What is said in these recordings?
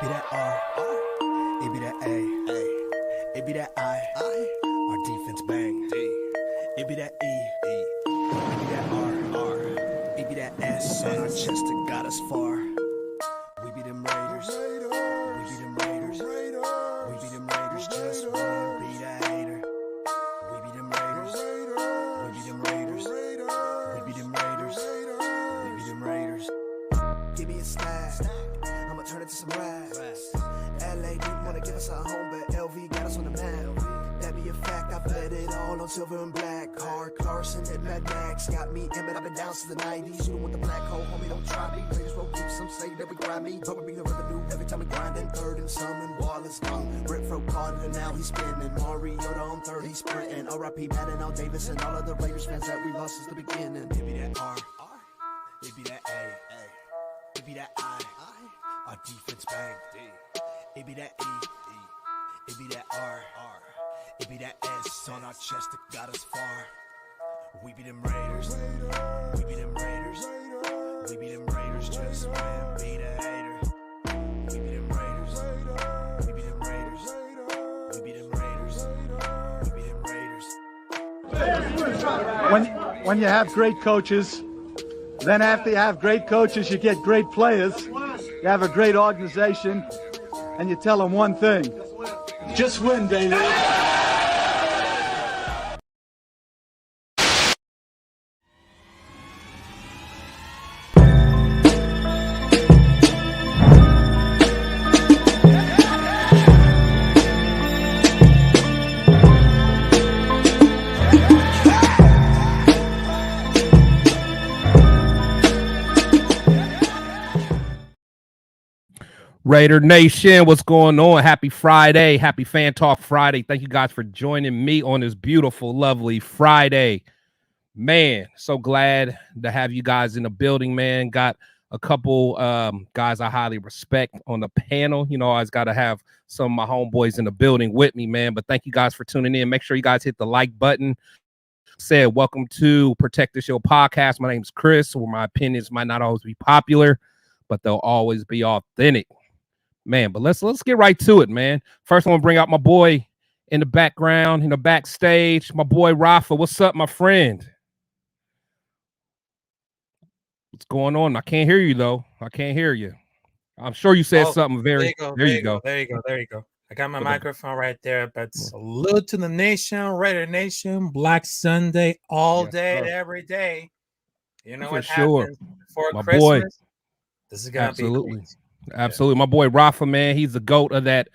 be that R, it be that A, it be that I, our defense bang, D, it be that E, it be that R, it be that S, on our chest that got us far. We be them Raiders, we be them Raiders, we be them Raiders, just win, be that hater. We be them Raiders, we be them Raiders, we be them Raiders, we be them Raiders. Give me a stack, I'ma turn it to some racks. LA didn't wanna give us a home, but LV got us on the map. That be a fact, I bet it all on silver and black. Hard Clarkson at Mad Max got me in, but I've been down since the 90s. You don't want the black hole, homie, don't try me. Raiders roll deep, some say that we grind me, but we bring the revenue every time we grind in third and some and Wallace gone. Brett Fro caught it and now he's spinning. Mariota on third, he's sprinting. R.I.P. Madden, Al Davis, and all of the Raiders fans that we lost since the beginning. It be that R, it be that A, it be that I, our defense bang, D, it be that E, it be that R, it be that S on our chest that got us far. We be them Raiders, we be them Raiders, we be them Raiders, just win, be the hater. We be them Raiders, we be them Raiders, we be them Raiders, we be them Raiders. When you have great coaches, then after you have great coaches, you get great players. You have a great organization, and you tell them one thing: just win, baby. Raider Nation, what's going on? Happy Friday. Happy Fan Talk Friday. Thank you guys for joining me on this beautiful, lovely Friday. Man, so glad to have you guys in the building, man. Got a couple guys I highly respect on the panel. You know, I always got to have some of my homeboys in the building with me, man. But thank you guys for tuning in. Make sure you guys hit the like button. Said, welcome to Protect the Show podcast. My name is Chris, where my opinions might not always be popular, but they'll always be authentic. Man, but let's get right to it, man. First, I want to bring out my boy in the background, in the backstage, my boy Rafa. What's up, my friend? What's going on? I can't hear you, though. I can't hear you. I'm sure you said something very... There you go. There you go. I got my microphone right there, but salute to the nation, Raider Nation, Black Sunday, all day, every day. You know what happens before my Christmas? Boy. This is going to be crazy. Absolutely. My boy Rafa, man, he's the GOAT of that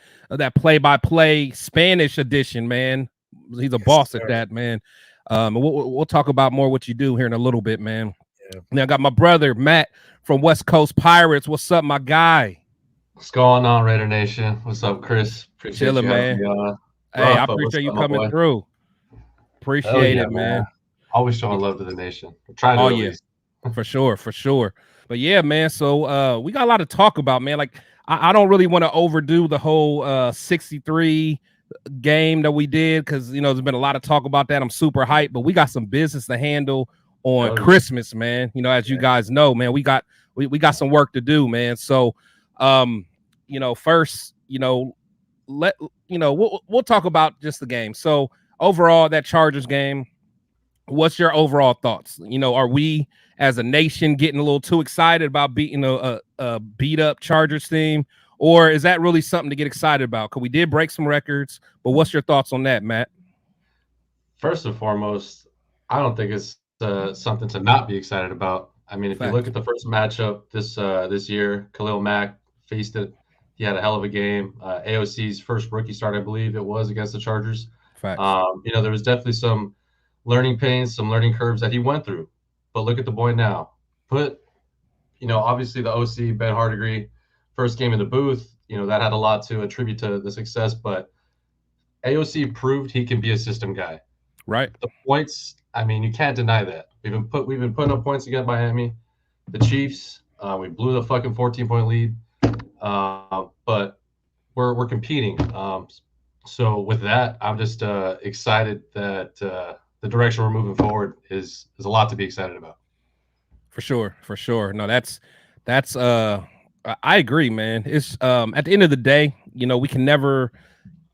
play-by-play Spanish edition, man. He's a boss at that, man. We'll talk about more what you do here in a little bit, man. Yeah. Now I got my brother Matt from West Coast Pirates. What's up, my guy? What's going on, Raider Nation? What's up, Chris? Appreciate Chilling, you man. Rafa, I appreciate you coming through. Appreciate it, man. Always showing love to the nation. Trying to at least. For sure. But yeah, man, so we got a lot to talk about, man. Like, I don't really want to overdo the whole 63 game that we did because, you know, there's been a lot of talk about that. I'm super hyped, but we got some business to handle on Christmas, man. You know, as you guys know, man, we got some work to do, man. So, you know, first, you know, we'll talk about just the game. So overall, that Chargers game, what's your overall thoughts? You know, are we as a nation getting a little too excited about beating a beat up Chargers team, or is that really something to get excited about? Because we did break some records, but what's your thoughts on that, Matt? First and foremost, I don't think it's something to not be excited about. I mean, if you look at the first matchup this year, Khalil Mack faced it. He had a hell of a game. AOC's first rookie start, I believe it was, against the Chargers. You know, there was definitely some learning pains, some learning curves that he went through. But look at the boy now. You know, obviously the OC, Ben Hardigree, first game in the booth, you know, that had a lot to attribute to the success. But AOC proved he can be a system guy. Right. The points, I mean, you can't deny that. We've been putting up points against Miami. The Chiefs, we blew the fucking 14-point lead. But we're competing. So with that, I'm just excited that the direction we're moving forward is a lot to be excited about. For sure. No, that's I agree, man. It's at the end of the day, we can never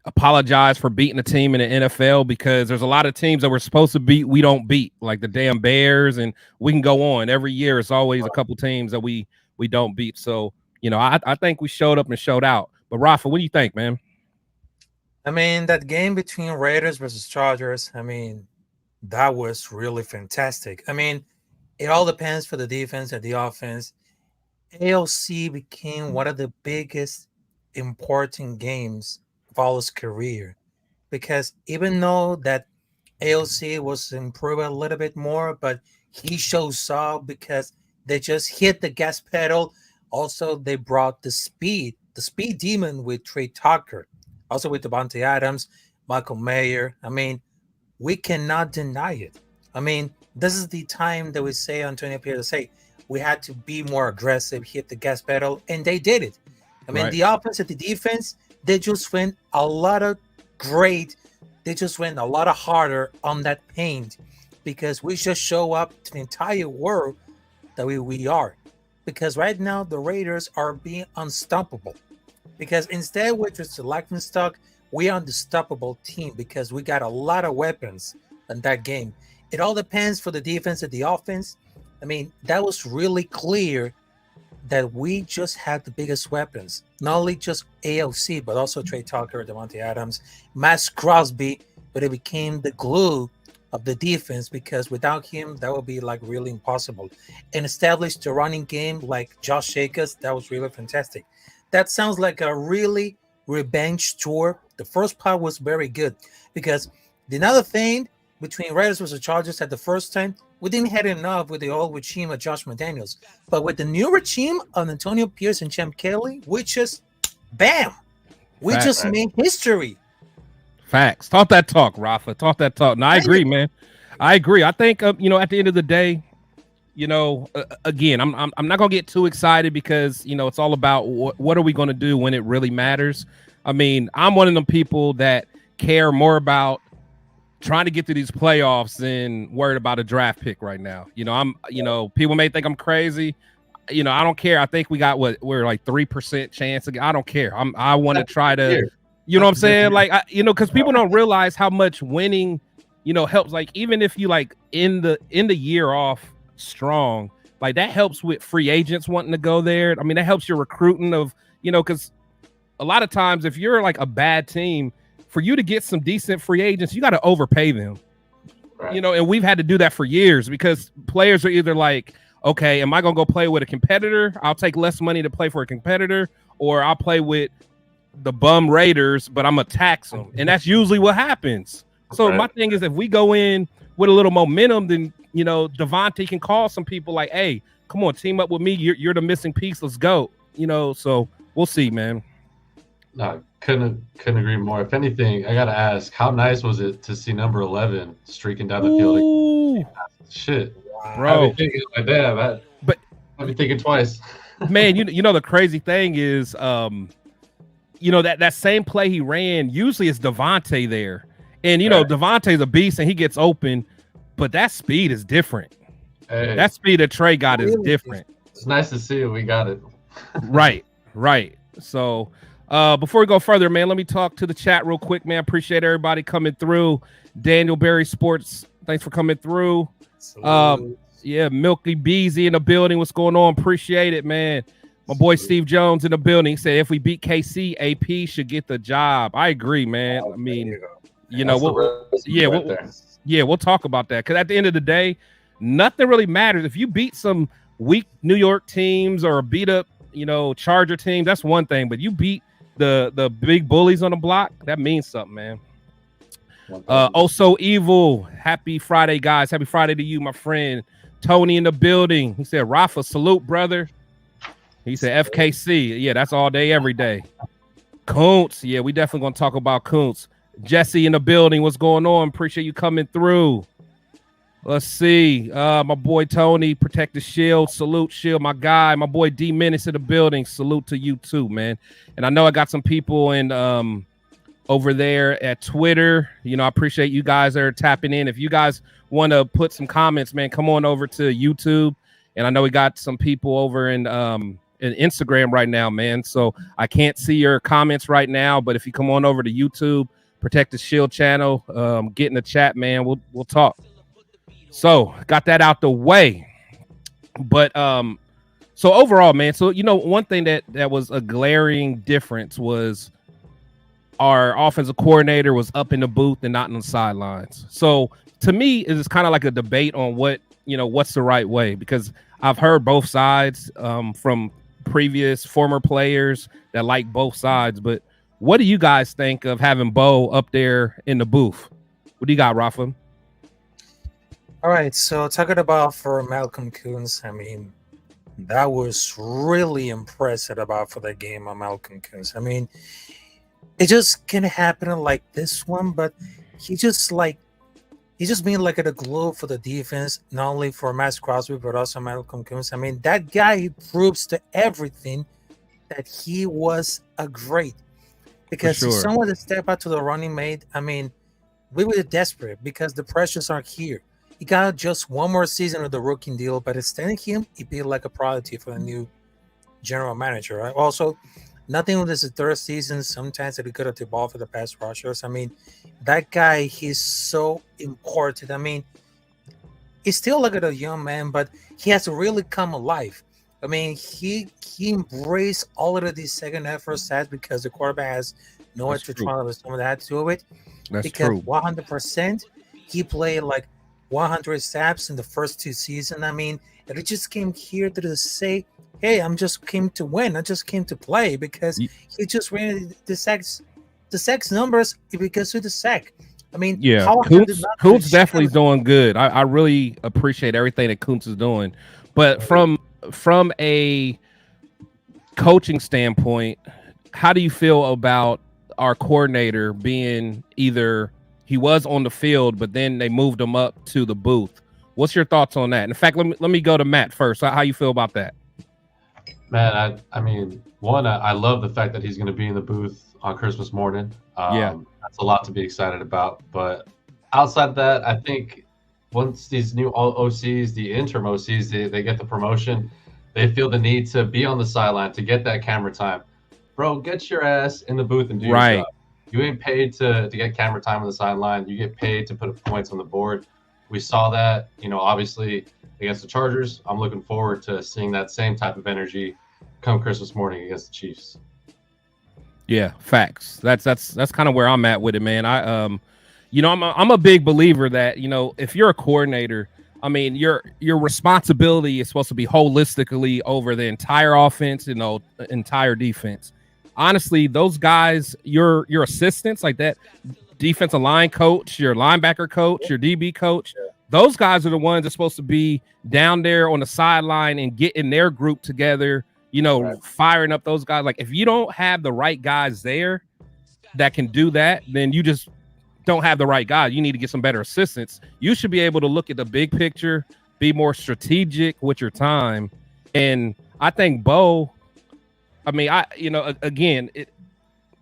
apologize for beating a team in the NFL because there's a lot of teams that we're supposed to beat we don't beat, like the damn Bears, and we can go on. Every year it's always a couple teams that we don't beat. So, I think we showed up and showed out. But Rafa, what do you think, man? I mean, that game between Raiders versus Chargers, I mean, that was really fantastic. I mean, it all depends for the defense and the offense. AOC became one of the biggest important games of all his career because even though that AOC was improving a little bit more, but he shows up because they just hit the gas pedal. Also, they brought the speed demon with Trey Tucker, also with Devontae Adams, Michael Mayer. I mean, we cannot deny it. I mean, this is the time that we say, Antonio Pierre, say we had to be more aggressive, hit the gas pedal, and they did it. I mean, the offense and the defense, they just went a lot of great. They just went a lot of harder on that paint because we just show up to the entire world that we are. Because right now, the Raiders are being unstoppable. Because instead, we're just selecting stock, we are an unstoppable team because we got a lot of weapons in that game. It all depends for the defense and the offense. I mean, that was really clear that we just had the biggest weapons. Not only just AOC, but also Trey Tucker, Devontae Adams, Max Crosby, but it became the glue of the defense because without him, that would be like really impossible. And established a running game like Josh Jacobs, that was really fantastic. That sounds like a really revenge tour. The first part was very good because the another thing between Raiders versus Chargers at the first time, we didn't have enough with the old regime of Josh McDaniels. But with the new regime of Antonio Pierce and Champ Kelly, we just, bam, we just made history. Facts. Talk that talk, Rafa. Talk that talk. No, I agree, man. I agree. I think, at the end of the day, again, I'm not gonna get too excited because it's all about what are we gonna do when it really matters. I mean, I'm one of them people that care more about trying to get to these playoffs than worried about a draft pick right now. People may think I'm crazy. I don't care. I think we got we're like 3% chance. I don't care. I want to try to, what I'm saying? Like, because people don't realize how much winning, helps. Like, even if you like in the year off strong, like that helps with free agents wanting to go there. I mean, that helps your recruiting of, because a lot of times if you're like a bad team, for you to get some decent free agents, you got to overpay them, right. And we've had to do that for years because players are either like, okay, am I going to go play with a competitor? I'll take less money to play for a competitor, or I'll play with the bum Raiders, but I'm going to tax them. And that's usually what happens. So my thing is, if we go in with a little momentum, then, Devontae can call some people like, hey, come on, team up with me. You're the missing piece. Let's go. So we'll see, man. No, couldn't agree more. If anything, I gotta ask, how nice was it to see number 11 streaking down the field? Shit, bro. I'd be thinking like that, but I'd be thinking twice. Man, the crazy thing is, that same play he ran, usually it's Devontae there, and Devontae's a beast and he gets open, but that speed is different. Hey, that speed that Trey got is different. It's nice to see it. We got it. Right. So. Before we go further, man, let me talk to the chat real quick, man. Appreciate everybody coming through. Daniel Berry Sports, thanks for coming through. Yeah, Milky Beezy in the building. What's going on? Appreciate it, man. My boy Steve Jones in the building. He said if we beat KC, AP should get the job. I agree, man. I mean, we'll talk about that because at the end of the day, nothing really matters. If you beat some weak New York teams or beat up, Charger team, that's one thing. But you beat the big bullies on the block, that means something, man. So evil. Happy Friday, guys. Happy Friday to you, my friend. Tony in the building. He said, Rafa, salute, brother. He said FKC. Yeah, that's all day, every day. Kuntz. Yeah, we definitely gonna talk about Kuntz. Jesse in the building. What's going on? Appreciate you coming through. Let's see. My boy Tony, protect the shield. Salute, shield, my guy. My boy D Menace in the building. Salute to you too, man. And I know I got some people in over there at Twitter. I appreciate you guys that are tapping in. If you guys want to put some comments, man, come on over to YouTube. And I know we got some people over in and Instagram right now, man. So I can't see your comments right now, but if you come on over to YouTube, Protect the Shield channel, get in the chat, man. We'll talk. So got that out the way. But so overall, man, so one thing that was a glaring difference was our offensive coordinator was up in the booth and not on the sidelines. So to me, it's kind of like a debate on what's the right way, because I've heard both sides from previous former players that like both sides. But what do you guys think of having Bo up there in the booth? What do you got, Rafa? All right, so talking about for Malcolm Koonce, I mean, that was really impressive for the game of Malcolm Koonce. I mean, it just can happen like this one, but he just been like a glue for the defense, not only for Max Crosby, but also Malcolm Koonce. I mean, that guy, he proves to everything that he was a great. Because someone to step out to the running mate, I mean, we were desperate because the pressures aren't here. He got just one more season of the rookie deal, but extending him, he'd be like a priority for the new general manager. Right? Also, nothing with this third season. Sometimes that he could have the ball for the pass rushers. I mean, that guy, he's so important. I mean, he's still like a young man, but he has really come alive. I mean, he embraced all of these second effort stats because the quarterback has nowhere to try with some of that to do it. That's because true. 100%, he played like 100 snaps in the first two seasons. I mean, and it just came here to say, hey, I'm just came to win. I just came to play because he just ran the sacks numbers because of the sack. I mean, yeah, Koonce definitely doing good. I really appreciate everything that Koonce is doing. But from a coaching standpoint, how do you feel about our coordinator being either he was on the field, but then they moved him up to the booth? What's your thoughts on that? In fact, let me go to Matt first. How you feel about that? Man, I mean, one, I love the fact that he's going to be in the booth on Christmas morning. That's a lot to be excited about. But outside of that, I think once these new OCs, the interim OCs, they get the promotion, they feel the need to be on the sideline to get that camera time. Bro, get your ass in the booth and do your job. You ain't paid to get camera time on the sideline. You get paid to put points on the board. We saw that, obviously against the Chargers. I'm looking forward to seeing that same type of energy come Christmas morning against the Chiefs. Yeah, facts. That's kind of where I'm at with it, man. I'm a big believer that, if you're a coordinator, I mean, your responsibility is supposed to be holistically over the entire offense, entire defense. Honestly, those guys, your assistants, like that defensive line coach, your linebacker coach, your DB coach, those guys are the ones that's supposed to be down there on the sideline and getting their group together, firing up those guys. Like, if you don't have the right guys there that can do that, then you just don't have the right guys. You need to get some better assistants. You should be able to look at the big picture, be more strategic with your time. And I think Bo, that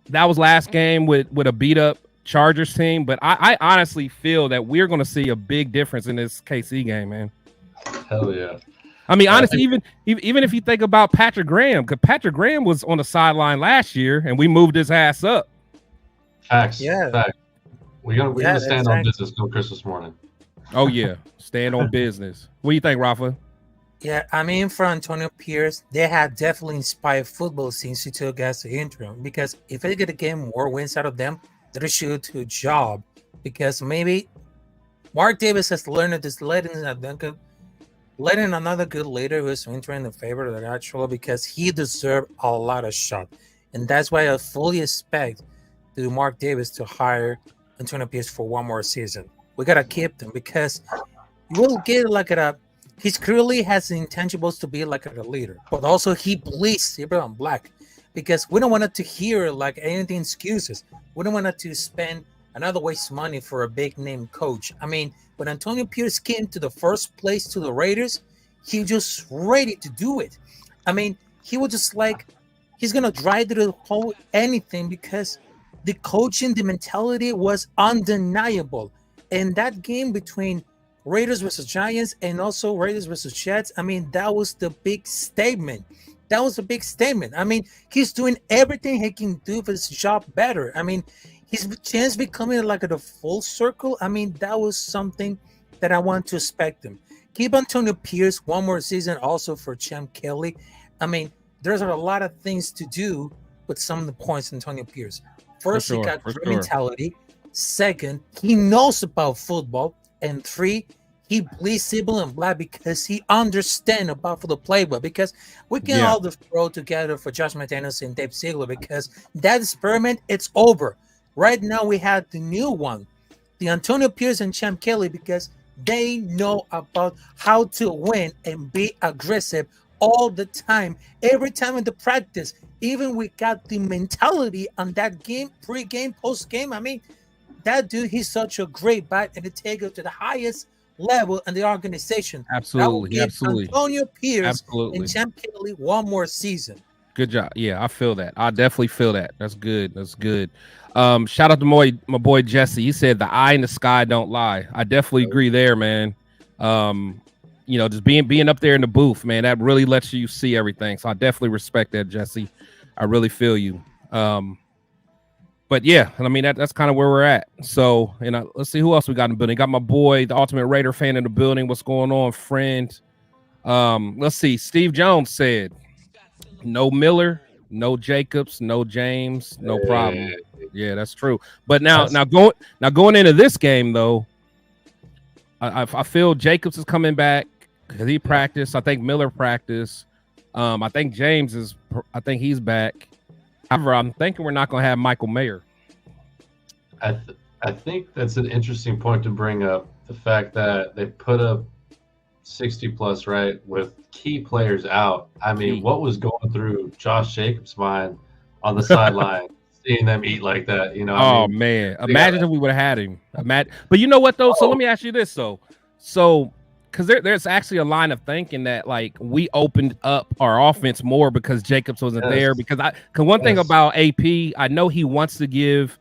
was last game with a beat up Chargers team, but I honestly feel that we're going to see a big difference in this KC game, man. Hell yeah. I mean, honestly, even if you think about Patrick Graham, because Patrick Graham was on the sideline last year and we moved his ass up. Facts. Yeah. Facts. We're gonna stand on business till Christmas morning. Oh yeah, stand on business. What do you think, Rafa? Yeah, I mean, for Antonio Pierce, they have definitely inspired football since he took as the interim. Because if they get to get more wins out of them, they should do a job. Because maybe Mark Davis has learned this letting another good leader who is entering the favor of the natural, because he deserved a lot of shot. And that's why I fully expect Mark Davis to hire Antonio Pierce for one more season. We gotta keep them because we'll get he clearly has the intangibles to be like a leader, but also he bleeds silver on black, because we don't want it to hear like anything excuses. We don't want it to spend another waste money for a big name coach. I mean, when Antonio Pierce came to the first place to the Raiders, he was just ready to do it. I mean, he was just like, he's gonna drive to the whole anything, because the coaching, the mentality was undeniable. And that game between Raiders versus Giants and also Raiders versus Jets, I mean, that was the big statement that was a big statement. I mean, he's doing everything he can do for his job better. I mean, his chance becoming like at a full circle. I mean, that was something that I want to expect him. Keep Antonio Pierce one more season also for Champ Kelly. I mean, there's a lot of things to do with some of the points Antonio Pierce. First, he got great mentality. Second, he knows about football. And 3, he bleeds civil and black because he understands about for the playbook. Because we can all throw together for Josh McDaniels and Dave Ziegler because that experiment, it's over. Right now, we have the new one, the Antonio Pierce and Champ Kelly, because they know about how to win and be aggressive all the time, every time in the practice. Even we got the mentality on that game, pre-game, post-game. I mean, that dude, he's such a great back and to take it to the highest level in the organization. Absolutely. Antonio Pierce and Champ Kelly one more season. Good job. Yeah, I feel that. I definitely feel that. That's good. That's good. Shout out to my boy Jesse. He said the eye in the sky don't lie. I definitely agree there, man. You know, just being up there in the booth, man, that really lets you see everything. So I definitely respect that, Jesse. I really feel you. But yeah, I mean that's kind of where we're at. So, you know, let's see who else we got in the building. Got my boy, the Ultimate Raider fan in the building. What's going on, friend? Let's see. Steve Jones said, no Miller, no Jacobs, no James, no problem. Yeah, that's true. But now going into this game though, I feel Jacobs is coming back because he practiced. I think Miller practiced. I think James he's back. However, I'm thinking we're not going to have Michael Mayer. I think that's an interesting point to bring up. The fact that they put up 60 plus, right, with key players out. I mean, what was going through Josh Jacobs' mind on the sideline, seeing them eat like that? You know. I mean, man, imagine if we would have had him. But you know what though? So let me ask you this though. So because there's actually a line of thinking that like we opened up our offense more because Jacobs wasn't there. Because one thing about AP, I know he wants to give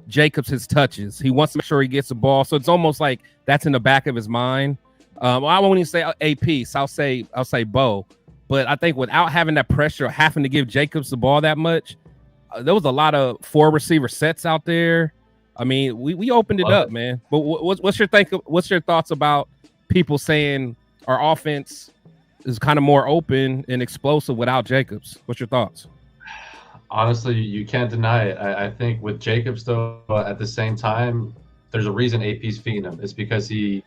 Jacobs his touches. He wants to make sure he gets the ball. So it's almost like that's in the back of his mind. I won't even say AP, so I'll say Bo. But I think without having that pressure of having to give Jacobs the ball that much, there was a lot of 4 receiver sets out there. I mean, we opened it up, man. But what's your thoughts about people saying our offense is kind of more open and explosive without Jacobs? What's your thoughts? Honestly, you can't deny it. I think with Jacobs, though, at the same time, there's a reason AP's feeding him. It's because he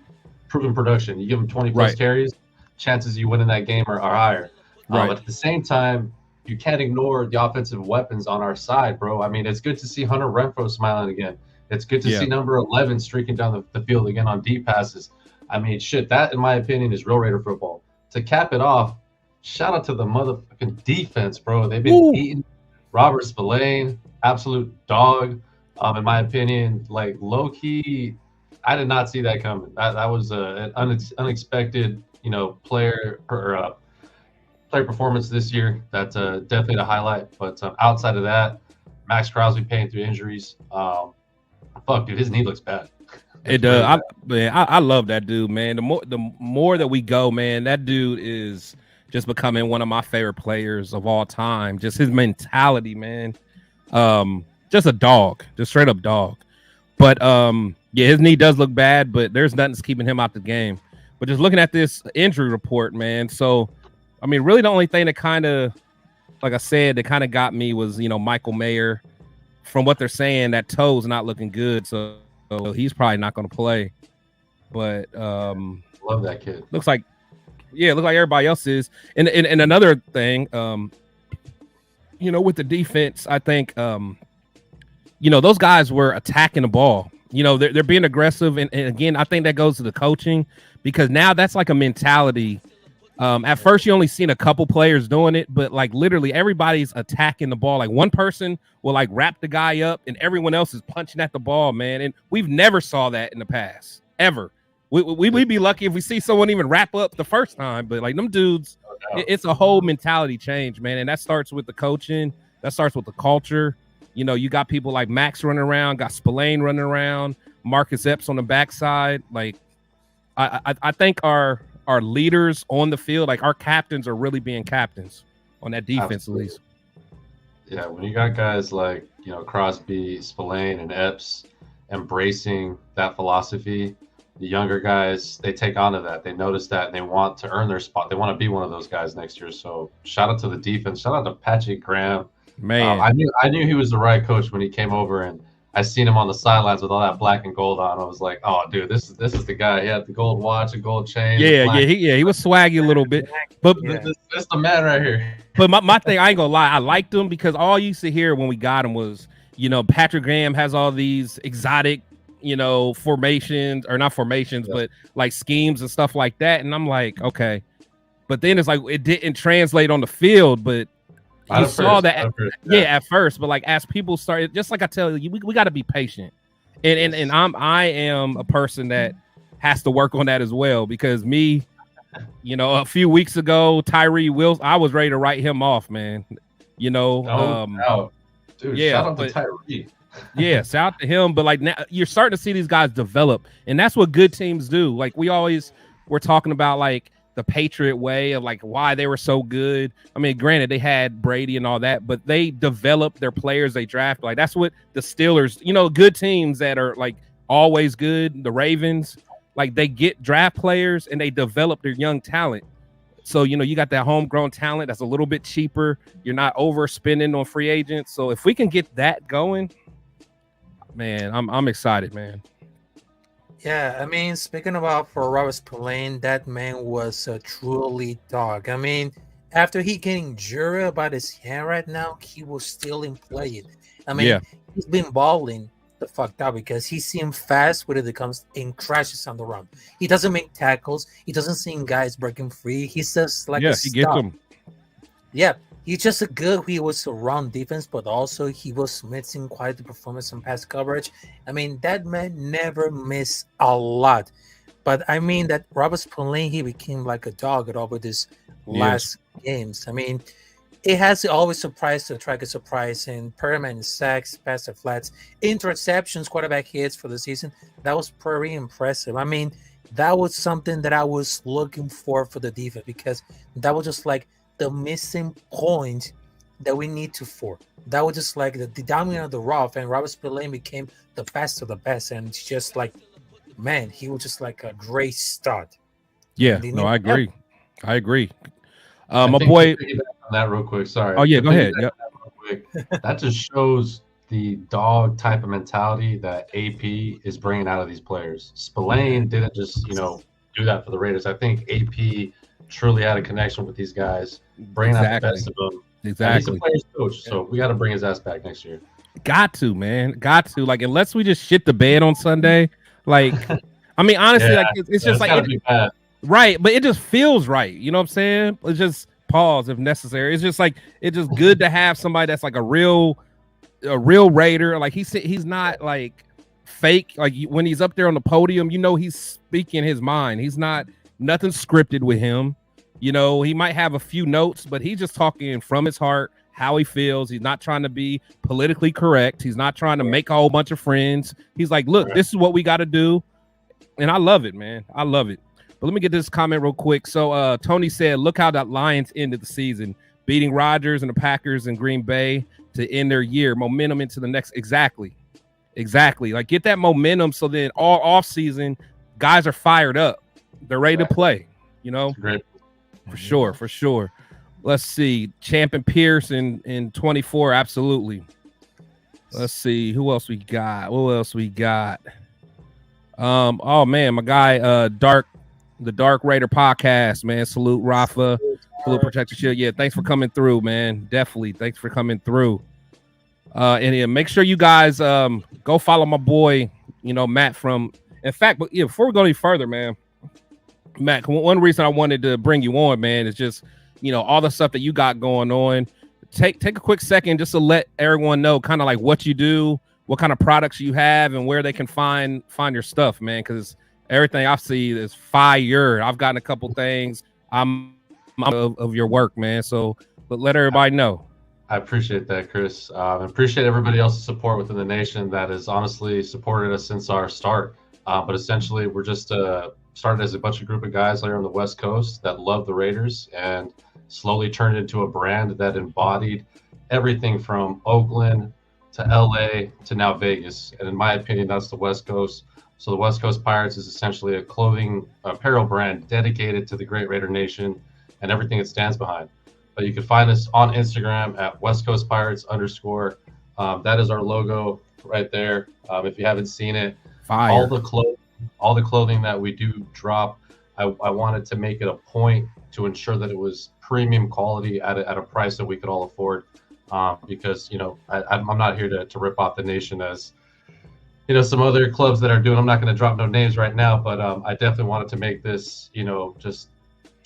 proven production. You give him 20 plus carries, chances you win in that game are higher. But at the same time, you can't ignore the offensive weapons on our side, bro. I mean, it's good to see Hunter Renfrow smiling again. It's good to see number 11 streaking down the field again on deep passes. I mean, shit, that, in my opinion, is real Raider football. To cap it off, shout out to the motherfucking defense, bro. They've been eating. Robert Spillane, absolute dog. In my opinion, like low-key, I did not see that coming. That was an unexpected, player performance this year. That's definitely the highlight. But outside of that, Max Crosby paying through injuries. Fuck, dude, his knee looks bad. It does. I love that dude, man. The more that we go, man, that dude is just becoming one of my favorite players of all time. Just his mentality, man. Just a dog, just straight up dog. But his knee does look bad, but there's nothing that's keeping him out the game. But just looking at this injury report, man. So, I mean, really the only thing that kind of, like I said, that kind of got me was, Michael Mayer. From what they're saying, that toe's not looking good. So he's probably not going to play. But love that kid. Looks like everybody else is. And another thing, with the defense, I think, those guys were attacking the ball. They're being aggressive. And again, I think that goes to the coaching because now that's like a mentality. At first, you only seen a couple players doing it, but like literally everybody's attacking the ball. Like one person will like wrap the guy up and everyone else is punching at the ball, man. And we've never saw that in the past, ever. We'd be lucky if we see someone even wrap up the first time, but like them dudes, it's a whole mentality change, man. And that starts with the coaching. That starts with the culture. You got people like Max running around, got Spillane running around, Marcus Epps on the backside. Like I think our leaders on the field, like our captains are really being captains on that defense Absolutely. at least. Yeah, when you got guys like, Crosby, Spillane, and Epps embracing that philosophy, the younger guys, they take on to that. They notice that and they want to earn their spot. They want to be one of those guys next year. So shout out to the defense. Shout out to Patrick Graham. Man, I knew he was the right coach when he came over, and I seen him on the sidelines with all that black and gold on. I was like, oh, dude, this is the guy. He had the gold watch, a gold chain. he was swaggy a little bit, but That's the man right here. But my thing, I ain't gonna lie, I liked him because all you used to hear when we got him was, Patrick Graham has all these exotic, formations, or not formations, but like schemes and stuff like that. And I'm like, okay. But then it's like it didn't translate on the field, but you saw that at first. But like as people started, just like I tell you, we got to be patient. And I am a person that has to work on that as well, because me, a few weeks ago, Tyree Wilson, I was ready to write him off, man. Dude, shout out to Tyree. Yeah, shout out to him. But like now you're starting to see these guys develop, and that's what good teams do. Like we're talking about like the Patriot way of like why they were so good. I mean, granted, they had Brady and all that, but they developed their players they draft. Like that's what the Steelers, good teams that are like always good, the Ravens, like they get draft players and they develop their young talent. So, you got that homegrown talent that's a little bit cheaper. You're not overspending on free agents. So if we can get that going, man, I'm excited, man. Yeah, I mean, speaking about for Robert Spillane, that man was a truly dog. I mean, after he getting jury about his hand right now, he was still in play. I mean, he's been balling the fuck out because he seems fast when it comes and crashes on the run. He doesn't make tackles. He doesn't see guys breaking free. He's just like he gets them. Yeah, he's just a good. He was a run defense, but also he was missing quite the performance and pass coverage. I mean, that man never missed a lot. But I mean that Robert Spillane, he became like a dog at over these last games. I mean, it has always surprised to track a surprise in permanent sacks, pass the flats, interceptions, quarterback hits for the season. That was pretty impressive. I mean, that was something that I was looking for the defense, because that was just like the missing point that we need to for. That was just like the dominant of the rough, and Robert Spillane became the best of the best, and it's just like, man, he was just like a great start. Yeah, no, I agree. I agree. My think boy, on that real quick. Sorry. Oh yeah, go ahead. Yep. That just shows the dog type of mentality that AP is bringing out of these players. Spillane didn't just do that for the Raiders. I think AP truly had a connection with these guys, bringing out the best of them. Exactly. And he's a player's coach, so we got to bring his ass back next year. Got to, man. Got to. Like, unless we just shit the bed on Sunday, like, I mean, honestly, like it's just like right, but it just feels right. You know what I'm saying? It's just pause if necessary. It's just like it's just good to have somebody that's like a real Raider. Like he's not like fake. Like when he's up there on the podium, he's speaking his mind. He's not nothing scripted with him. He might have a few notes, but he's just talking from his heart, how he feels. He's not trying to be politically correct. He's not trying to make a whole bunch of friends. He's like, look, this is what we got to do. And I love it, man. I love it. But let me get this comment real quick. So Tony said, look how the Lions ended the season, beating Rodgers and the Packers and Green Bay to end their year. Momentum into the next. Exactly. Like get that momentum. So then all off season, guys are fired up. They're ready to play, Great. For sure. Let's see. Champion Pierce in 24. Absolutely. Let's see. Who else we got? Oh man, my guy, the Dark Raider podcast, man. Salute Rafa. Salute Protector Shield. Yeah, thanks for coming through, man. Definitely. Thanks for coming through. And yeah, make sure you guys go follow my boy, Matt from. In fact, but yeah, before we go any further, man, Matt, one reason I wanted to bring you on, man, is just all the stuff that you got going on. Take a quick second just to let everyone know kind of like what you do, what kind of products you have, and where they can find your stuff, man. Because everything I see is fire. I've gotten a couple things. I'm of your work, man. So, but let everybody know. I appreciate that, Chris. Appreciate everybody else's support within the nation that has honestly supported us since our start. But essentially, we're just started as a bunch of group of guys here on the West Coast that love the Raiders, and slowly turned into a brand that embodied everything from Oakland to LA to now Vegas. And in my opinion, that's the West Coast. So the West Coast Pirates is essentially a clothing apparel brand dedicated to the Great Raider Nation and everything it stands behind. But you can find us on Instagram at West Coast Pirates _. That is our logo right there. If you haven't seen it, Fire. all the clothing that we do drop, I wanted to make it a point to ensure that it was premium quality at a price that we could all afford. Because I'm not here to rip off the nation as some other clubs that are doing. I'm not going to drop no names right now, but I definitely wanted to make this just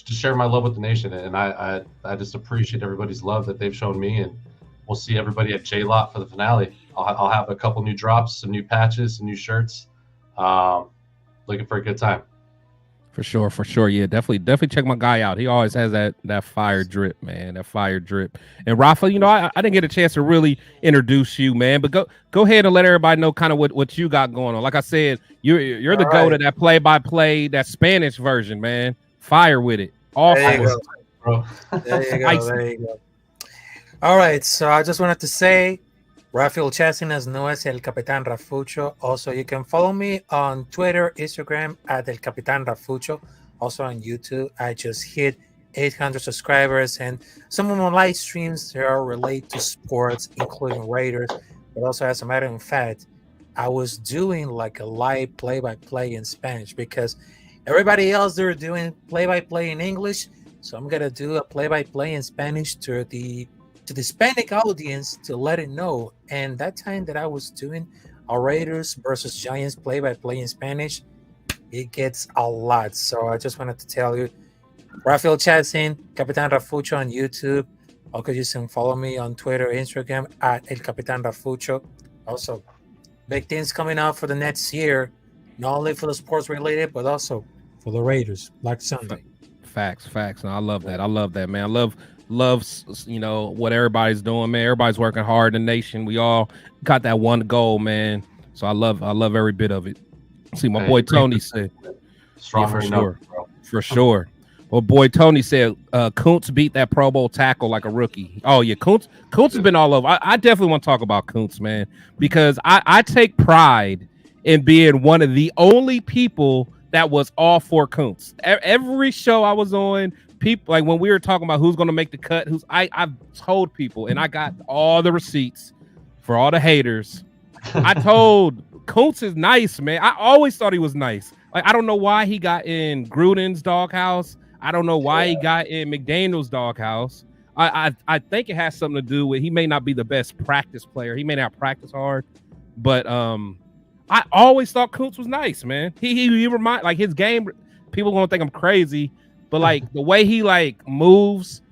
to share my love with the nation, and I just appreciate everybody's love that they've shown me, and we'll see everybody at J-Lot for the finale. I'll have a couple new drops, some new patches, some new shirts. Looking for a good time. For sure. Yeah, definitely check my guy out. He always has that fire drip, man. That fire drip. And Rafa, I didn't get a chance to really introduce you, man. But go ahead and let everybody know kind of what you got going on. Like I said, you're the go to that play-by-play, that Spanish version, man. Fire with it. There you go, bro. There you go. All right, so I just wanted to say, Rafael Chasinas no es el Capitán Rafucho. Also, you can follow me on Twitter, Instagram at El Capitán Rafucho. Also on YouTube, I just hit 800 subscribers, and some of my live streams they are related to sports, including Raiders. But also, as a matter of fact, I was doing like a live play-by-play in Spanish because everybody else they're doing play-by-play in English. So I'm gonna do a play-by-play in Spanish to the Hispanic audience to let it know. And that time that I was doing a Raiders versus Giants play-by-play in Spanish, it gets a lot. So I just wanted to tell you, Rafael Chatzin, Capitán Rafucho on YouTube. Also, you can follow me on Twitter, Instagram at El Capitán Rafucho. Also, big things coming out for the next year, not only for the sports related, but also for the Raiders, like Sunday. Facts. No, I love that, man. I love what everybody's doing, man. Everybody's working hard in the nation. We all got that one goal, man. So I love every bit of it. See, my boy Tony said, for sure. Well, boy Tony said, Kuntz beat that Pro Bowl tackle like a rookie. Oh yeah, Kuntz has been all over. I definitely want to talk about Kuntz, man, because I take pride in being one of the only people that was all for Kuntz. Every show I was on, people like when we were talking about who's going to make the cut, I've told people, and I got all the receipts for all the haters. I told Kuntz is nice, man. I always thought he was nice. Like, I don't know why he got in Gruden's doghouse. I don't know why he got in McDaniel's doghouse. I think it has something to do with he may not be the best practice player. He may not practice hard, but I always thought Kuntz was nice, man. He remind like his game. People gonna think I'm crazy, but like the way he like moves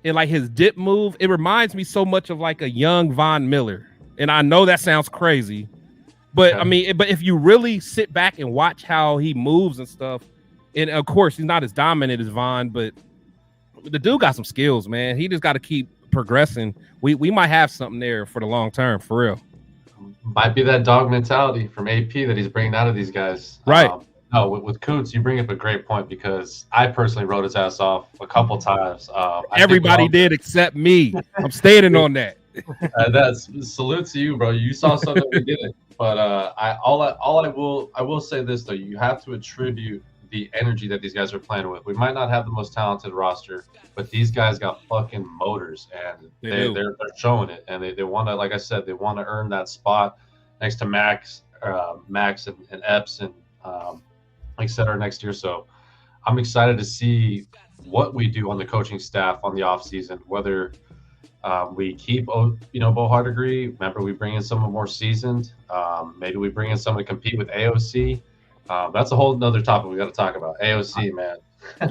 and like his dip move, it reminds me so much of like a young Von Miller. And I know that sounds crazy, but I mean, but if you really sit back and watch how he moves and stuff, and of course he's not as dominant as Von, but the dude got some skills, man. He just got to keep progressing. We might have something there for the long term, for real. Might be that dog mentality from AP that he's bringing out of these guys. Right. No, with Kuntz, you bring up a great point because I personally wrote his ass off a couple times. Everybody did except me. I'm standing on that. That's salute to you, bro. You saw something we didn't. But I will say this though: you have to attribute the energy that these guys are playing with. We might not have the most talented roster, but these guys got fucking motors, and they're showing it. And they want to, like I said, they want to earn that spot next to Max and Epps and etc. next year. So I'm excited to see what we do on the coaching staff on the off season, whether we keep Bo Hardegree. Remember, we bring in someone more seasoned. Maybe we bring in someone to compete with AOC. That's a whole nother topic we got to talk about. AOC, man.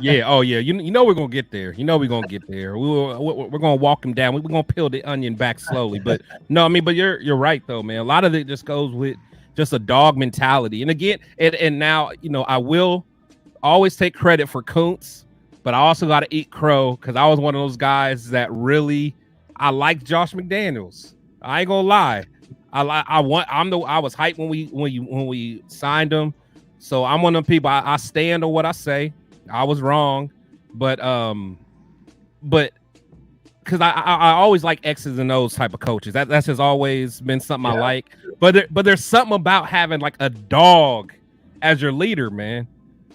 Yeah. Oh, yeah. You know we're gonna get there. We're gonna get there. We're gonna walk him down. We're gonna peel the onion back slowly. But no, I mean, but you're right though, man. A lot of it just goes with just a dog mentality. And again, and now I will always take credit for Kuntz, but I also got to eat crow because I was one of those guys that really I like Josh McDaniels. I ain't gonna lie. I was hyped when we signed him. So I'm one of them people. I stand on what I say. I was wrong, but but because I always like X's and O's type of coaches. That's just always been something I like. But there's something about having like a dog as your leader, man.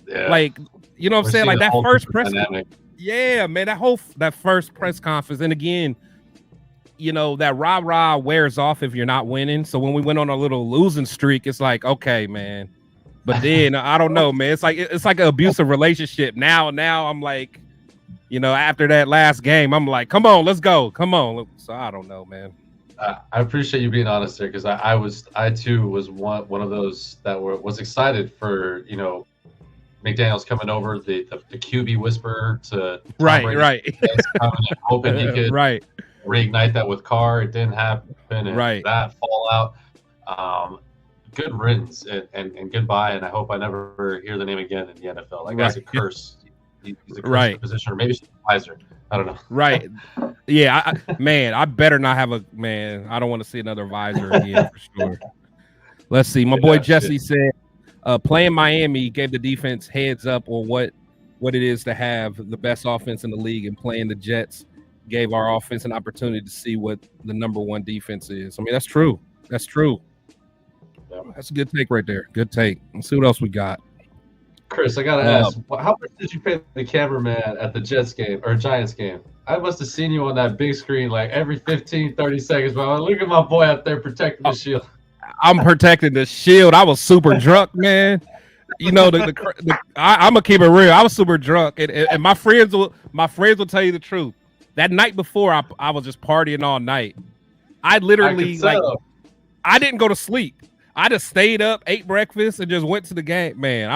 Yeah. Like, you know what I'm saying? Like that first press. Dynamic. Yeah, man, that first press conference. And again, you know, that rah-rah wears off if you're not winning. So when we went on a little losing streak, it's like, okay, man. But then I don't know, man. It's like an abusive relationship. Now I'm like, you know, after that last game, I'm like, come on, let's go. Come on. So I don't know, man. I appreciate you being honest there, because I too was one of those that was excited for, you know, McDaniels coming over, the QB whisperer to right, hoping he could reignite that with Carr. It didn't happen, and that fallout. Good riddance and goodbye, and I hope I never hear the name again in the NFL. That guy's a curse. He's a curse position, or maybe supervisor. I don't know. Right. Yeah, I better not have a man. I don't want to see another visor again for sure. Let's see. My boy Jesse said, playing Miami gave the defense heads up on what it is to have the best offense in the league, and playing the Jets gave our offense an opportunity to see what the number one defense is. I mean, that's true. That's true. That's a good take right there. Good take. Let's see what else we got. Chris, I gotta ask, how much did you pay the cameraman at the Jets game or Giants game? I must have seen you on that big screen like every 15, 30 seconds. But look at my boy out there protecting the shield. I'm protecting the shield. I was super drunk, man. You know, I'm gonna keep it real. I was super drunk, and my friends will tell you the truth. That night before, I was just partying all night. I literally I didn't go to sleep. I just stayed up, ate breakfast, and just went to the game. Man,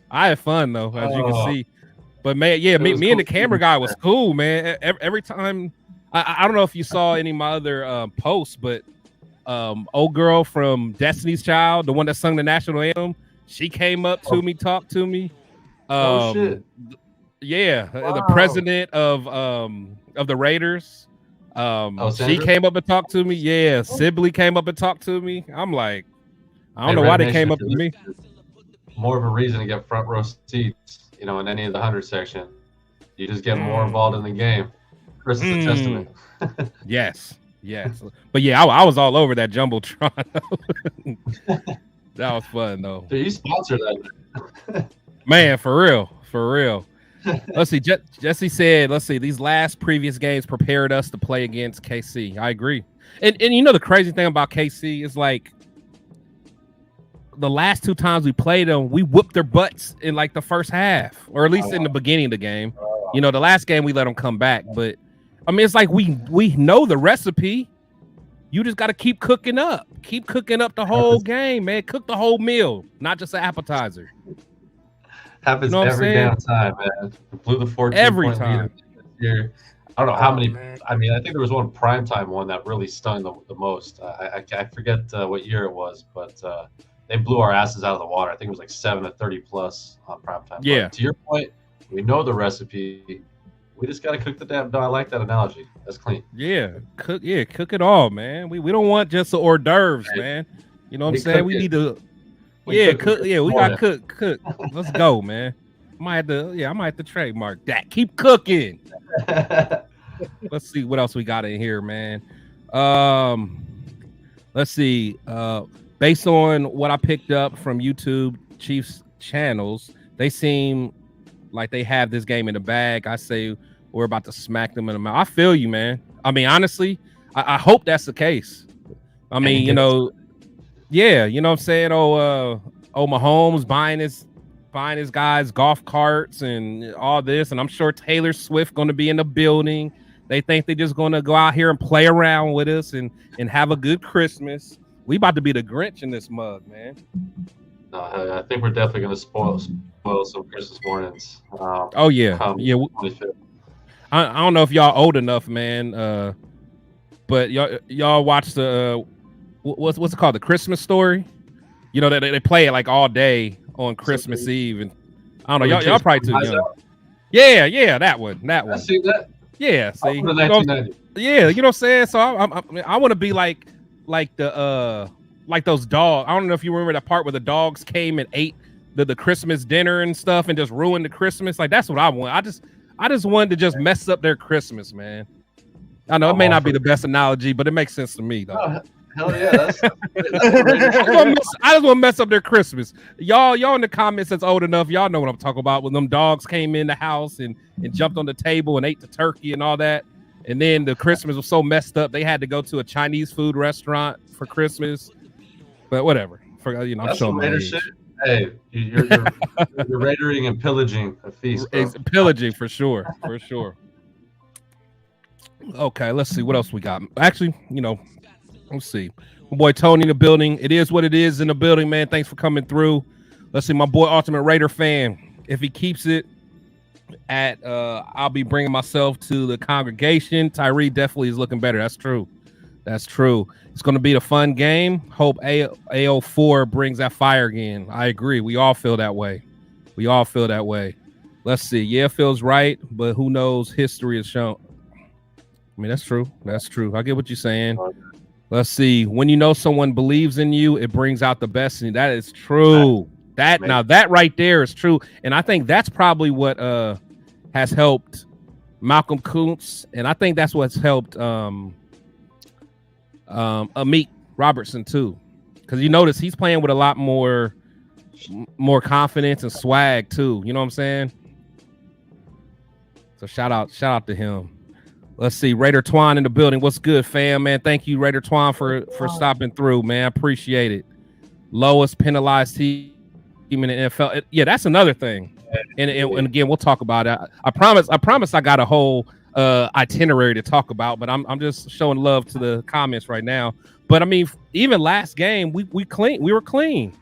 I had fun though, as you can see. But man, yeah, me cool. And the camera guy was cool, man. Every time, I don't know if you saw any of my other posts, but old girl from Destiny's Child, the one that sung the national anthem, she came up to me, talked to me. Shit. Yeah, the president of the Raiders. She came up and talked to me. Yeah, Sibley came up and talked to me. I'm like, I don't know why they came up to me. More of a reason to get front row seats, you know, in any of the 100 section. You just get more involved in the game. Chris is a testament. Yes. But yeah, I was all over that Jumbotron. That was fun though. Dude, you sponsored that. Man, for real. Let's see. Jesse said, let's see, these last previous games prepared us to play against KC. I agree. And you know the crazy thing about KC is like the last two times we played them, we whooped their butts in like the first half, or at least in the beginning of the game. You know, the last game we let them come back, but I mean, it's like we know the recipe. You just got to keep cooking up the whole game, man. Cook the whole meal, not just an appetizer. Happens every damn time, man. We blew the 14 every time. Here. I don't know how many. Man. I mean, I think there was one primetime one that really stung the most. I forget what year it was, but they blew our asses out of the water. I think it was like 7-30 plus on primetime. Yeah. But to your point, we know the recipe. We just gotta cook the damn dough. I like that analogy. That's clean. Yeah, cook it all, man. We don't want just the hors d'oeuvres, man. You know what I'm saying? We need to. Cook. Yeah, we gotta cook. Let's go, man. I might have to trademark that. Keep cooking. Let's see what else we got in here, man. Let's see. Based on what I picked up from YouTube Chiefs channels, they seem like they have this game in the bag. I say we're about to smack them in the mouth. I feel you, man. I mean, honestly, I hope that's the case. I mean, you know, yeah, you know what I'm saying? Mahomes buying his guys golf carts and all this, and I'm sure Taylor Swift going to be in the building. They think they're just going to go out here and play around with us and have a good Christmas. We about to be the Grinch in this mug, man. I think we're definitely going to spoil some Christmas mornings. Oh yeah. I don't know if y'all old enough, man. But y'all watch the what's it called, the Christmas Story? You know that they play it like all day on Christmas Eve, and I don't know, y'all probably too young. Yeah, that one. I see that. Yeah, see, you know, yeah, you know what I'm saying. So I want to be like those dogs. I don't know if you remember that part where the dogs came and ate the Christmas dinner and stuff and just ruined the Christmas. Like that's what I want. I just wanted to just mess up their Christmas, man. I know it may not be the best analogy, but it makes sense to me, though. Oh, hell yeah, that's I just want to mess up their Christmas. Y'all in the comments that's old enough, y'all know what I'm talking about. When them dogs came in the house and jumped on the table and ate the turkey and all that, and then the Christmas was so messed up they had to go to a Chinese food restaurant for Christmas. But whatever, I'm that's showing some my Raider age. shit. Hey, you're raidering and pillaging a feast. Bro. Pillaging for sure. Okay, let's see what else we got. Actually, let's see. My boy Tony in the building. It is what it is in the building, man. Thanks for coming through. Let's see, my boy Ultimate Raider fan. If he keeps it at I'll be bringing myself to the congregation. Tyree definitely is looking better. That's true. It's going to be a fun game. Hope AO4 brings that fire again. I agree. We all feel that way. Let's see. Yeah, it feels right, but who knows? History has shown. I mean, that's true. I get what you're saying. Let's see. When you know someone believes in you, it brings out the best in you. That is true. That right there is true. And I think that's probably what has helped Malcolm Kuntz. And I think that's what's helped Amit Robertson too. Because you notice he's playing with a lot more confidence and swag too. You know what I'm saying? So shout out to him. Let's see, Raider Twan in the building. What's good, fam, man? Thank you, Raider Twan, for stopping through, man. I appreciate it. Lowest penalized team in the NFL. Yeah, that's another thing. And again, we'll talk about it. I promise I got a whole itinerary to talk about, but I'm just showing love to the comments right now. But I mean, even last game, we were clean.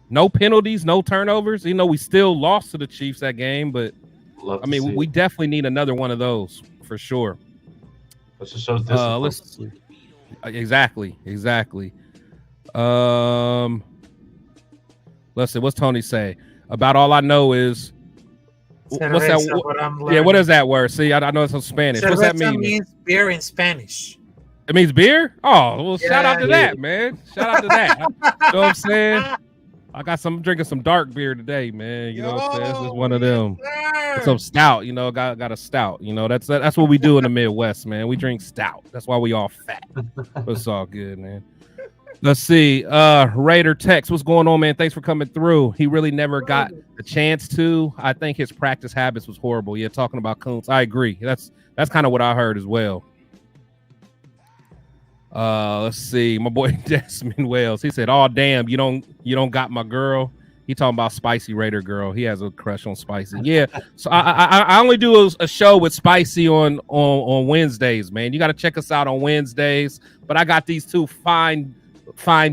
No penalties, no turnovers. We still lost to the Chiefs that game, but I mean, we definitely need another one of those for sure. That just shows discipline. Let's see. Exactly. Let's see. What's Tony say? About all I know is what's that? Yeah, what is that word? See, I know it's in Spanish. What's that mean? It means beer in Spanish. It means beer? Oh, well, shout out to that, man. Shout out to that. You know what I'm saying? I'm drinking some dark beer today, man. You know what I'm saying? This is one of them. Some stout, got a stout. That's what we do in the Midwest, man. We drink stout. That's why we all fat. But it's all good, man. Let's see. Raider Tex, what's going on, man? Thanks for coming through. He really never got the chance to. I think his practice habits was horrible. Yeah, talking about Kuntz. I agree. That's kind of what I heard as well. Let's see. My boy Desmond Wells. He said, "Oh damn, you don't got my girl." He talking about Spicy Raider girl. He has a crush on Spicy. Yeah. So I only do a show with Spicy on Wednesdays, man. You got to check us out on Wednesdays. But I got these two fine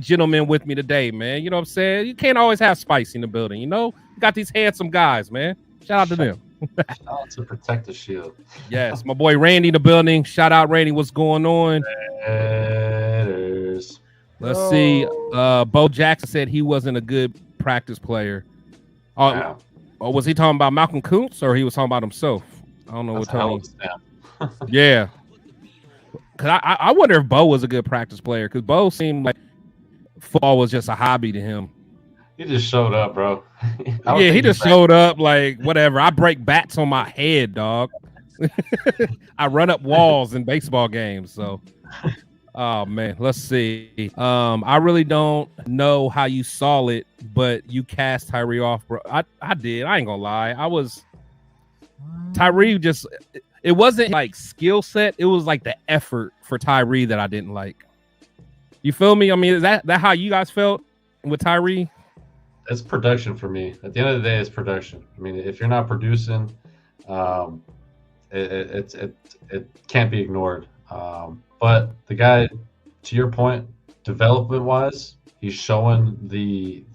gentlemen with me today, man. You know what I'm saying? You can't always have Spicy in the building. You got these handsome guys, man. Shout out to them. Shout out to Protect the Shield. Yes, my boy Randy in the building. Shout out, Randy. What's going on? Raiders. Let's see. Bo Jackson said he wasn't a good practice player. Wow. Or was he talking about Malcolm Kuntz or he was talking about himself? I don't know what Tony. Yeah. Cause I wonder if Bo was a good practice player because Bo seemed like football was just a hobby to him. He just showed up, bro. Yeah, he just showed up like whatever. I break bats on my head, dog. I run up walls in baseball games. So, oh man, let's see. I really don't know how you saw it, but you cast Tyree off, bro. I did. I ain't gonna lie. Tyree just. It wasn't like skill set. It was like the effort for Tyree that I didn't like. You feel me? I mean, is that how you guys felt with Tyree? It's production for me. At the end of the day, it's production. I mean, if you're not producing, it can't be ignored. But the guy, to your point, development wise, he's showing the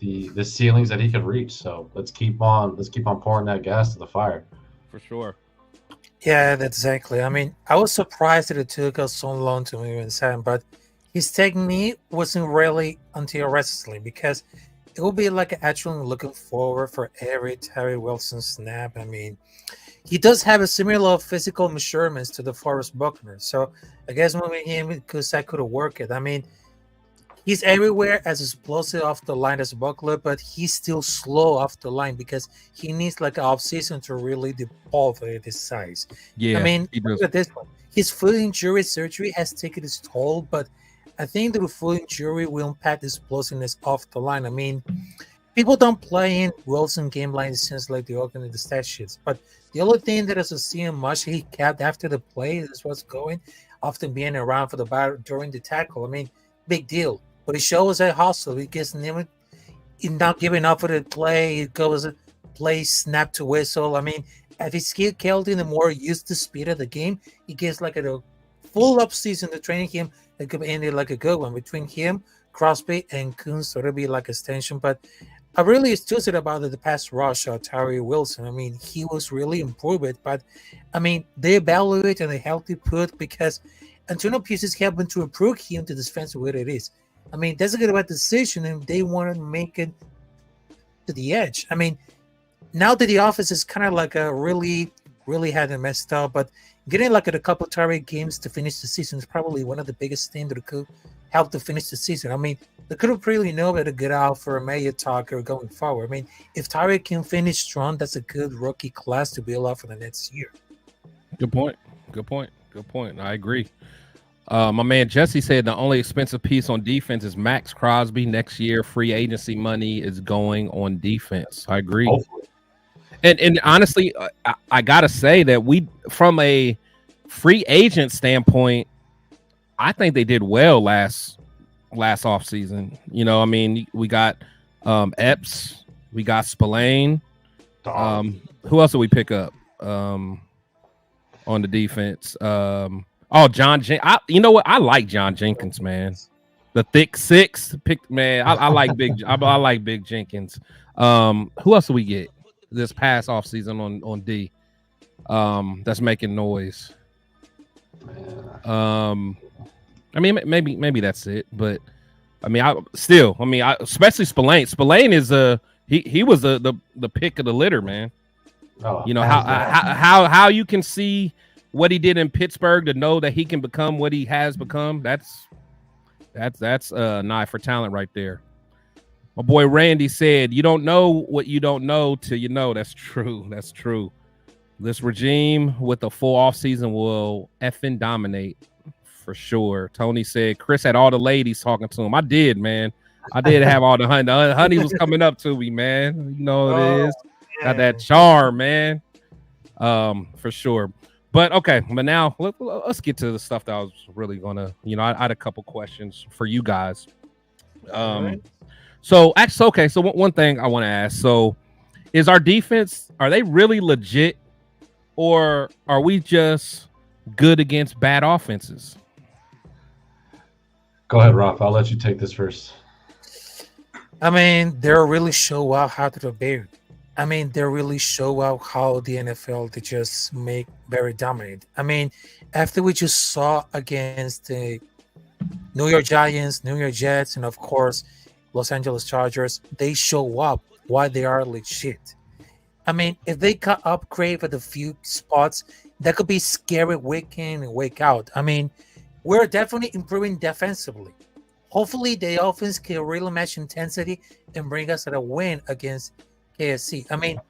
ceilings that he can reach. So let's keep on pouring that gas to the fire. For sure. Yeah, exactly. I mean, I was surprised that it took us so long to move inside, but his technique wasn't really until recently because it will be like actually looking forward for every Terry Wilson snap. I mean, he does have a similar physical measurements to the Forrest Buckner. So I guess moving him because I could have worked it. I mean, He's everywhere as explosive off the line as Buckler, but he's still slow off the line because he needs like an off season to really develop his size. Yeah, I mean, he does. look at this one. His foot injury surgery has taken its toll, but I think the foot injury will impact his explosiveness off the line. I mean, people don't play in Wilson game lines since like the Oakland and the stat sheets, but the only thing that is a seeing much he kept after the play is what's going, often being around for the battle during the tackle. I mean, big deal. But it shows that hustle. He gets never, he's not giving up for the play. It goes play snap to whistle. I mean, if he's Keldon, the more used to speed of the game, he gets like a full up season to training him. It could end like a good one between him, Crosby, and Coons. So it'll be like extension. But I really excited about the pass rush of Tyree Wilson. I mean, he was really improved. But I mean, they evaluate and they healthy put because Antonio pieces helping to improve him to defense where it is. I mean, that's a good about decision, and they want to make it to the edge. I mean, now that the offense is kind of like a really hadn't messed up, but getting like a couple target games to finish the season is probably one of the biggest things that could help to finish the season. I mean, they could have really known to get out for a Mayor Talker going forward. I mean, if Tyreek can finish strong, that's a good rookie class to build up for the next year. Good point. I agree. My man Jesse said the only expensive piece on defense is Max Crosby. Next year, free agency money is going on defense. I agree. Hopefully. And honestly, I gotta say that we, from a free agent standpoint, I think they did well last offseason. You know, I mean, we got Epps, we got Spillane. Who else did we pick up on the defense? John Jenkins. You know what? I like John Jenkins, man. The thick six pick, man. I like big. I like Big Jenkins. Who else do we get this past offseason on D? That's making noise. I mean, maybe that's it. But I mean, especially Spillane. Spillane is he was the pick of the litter, man. You know how you can see what he did in Pittsburgh to know that he can become what he has become. That's an eye for talent right there. My boy Randy said, "You don't know what you don't know till you know." That's true. That's true. This regime with a full off season will effing dominate for sure. Tony said Chris had all the ladies talking to him. I did, man. I did have all the honey. The honey was coming up to me, man. You know what it is. Got that charm, man. For sure. But okay, but now let's get to the stuff that I was really gonna, I had a couple questions for you guys. So actually, okay, so one thing I want to ask, so is our defense, are they really legit, or are we just good against bad offenses? Go ahead, Ralph. I'll let you take this first. I mean, they're really show out how to bear. I mean, they really show out how the NFL they just make very dominant. I mean, after we just saw against the New York Giants, New York Jets, and of course, Los Angeles Chargers, they show up why they are legit. I mean, if they can upgrade for the few spots, that could be scary week in and week out. I mean, we're definitely improving defensively. Hopefully, the offense can really match intensity and bring us a win against KSC. I mean,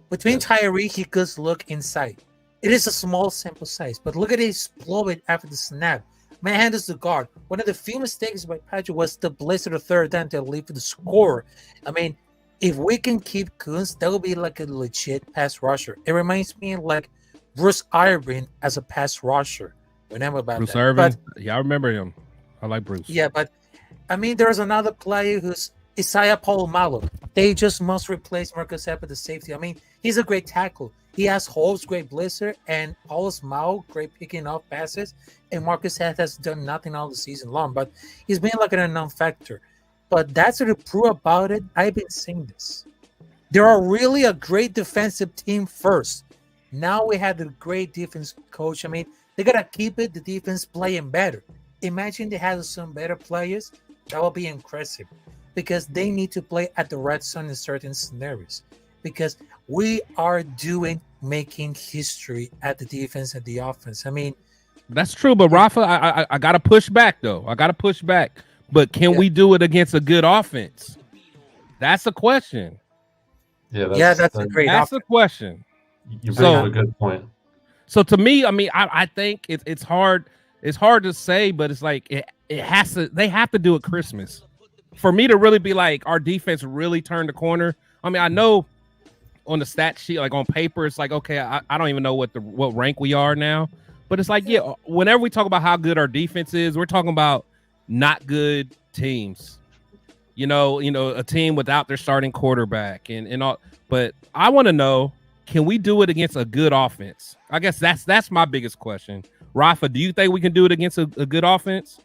between Tyree, he could look inside. It is a small sample size, but look at his explode after the snap. Manhandles the guard. One of the few mistakes by Patrick was the blitz of the third down to leave for the score. I mean, if we can keep Coons, that would be like a legit pass rusher. It reminds me of like Bruce Irvin as a pass rusher. Remember about Bruce that. Irvin? Yeah, I remember him. I like Bruce. Yeah, but I mean, there's another player who's Isaiah Polamalu. They just must replace Marcus Epps at the safety. I mean, he's a great tackle. He has Holmes, great blitzer, and Paulus Mao, great picking off passes. And Marcus Epps has done nothing all the season long, but he's been like an unknown factor. But that's what the proof about it. I've been saying this. They are really a great defensive team first. Now we have a great defense coach. I mean, they got to keep it, the defense playing better. Imagine they have some better players. That will be impressive because they need to play at the red zone in certain scenarios because we are making history at the defense and the offense. I mean, that's true, but Rafa, I got to push back though. I got to push back but can we do it against a good offense? That's a question. Yeah, that's a great That's option. a question. You bring up a good point. So to me, I mean, I think it's hard. It's hard to say, but it's like it has to. They have to do it Christmas for me to really be like our defense really turned the corner. I mean, I know on the stat sheet, like on paper, it's like okay, I don't even know what rank we are now, but it's like whenever we talk about how good our defense is, we're talking about not good teams. You know, a team without their starting quarterback and all. But I want to know, can we do it against a good offense? I guess that's my biggest question. Rafa, do you think we can do it against a good offense?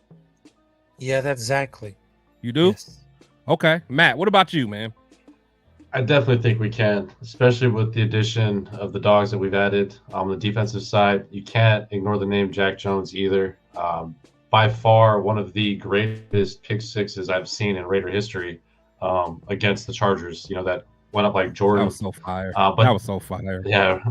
Yeah, that's exactly. You do? Yes. Okay. Matt, what about you, man? I definitely think we can, especially with the addition of the dogs that we've added on the defensive side. You can't ignore the name Jack Jones either. By far, one of the greatest pick sixes I've seen in Raider history against the Chargers. You know, that went up like Jordan. That was so fire. That was so fire. Yeah.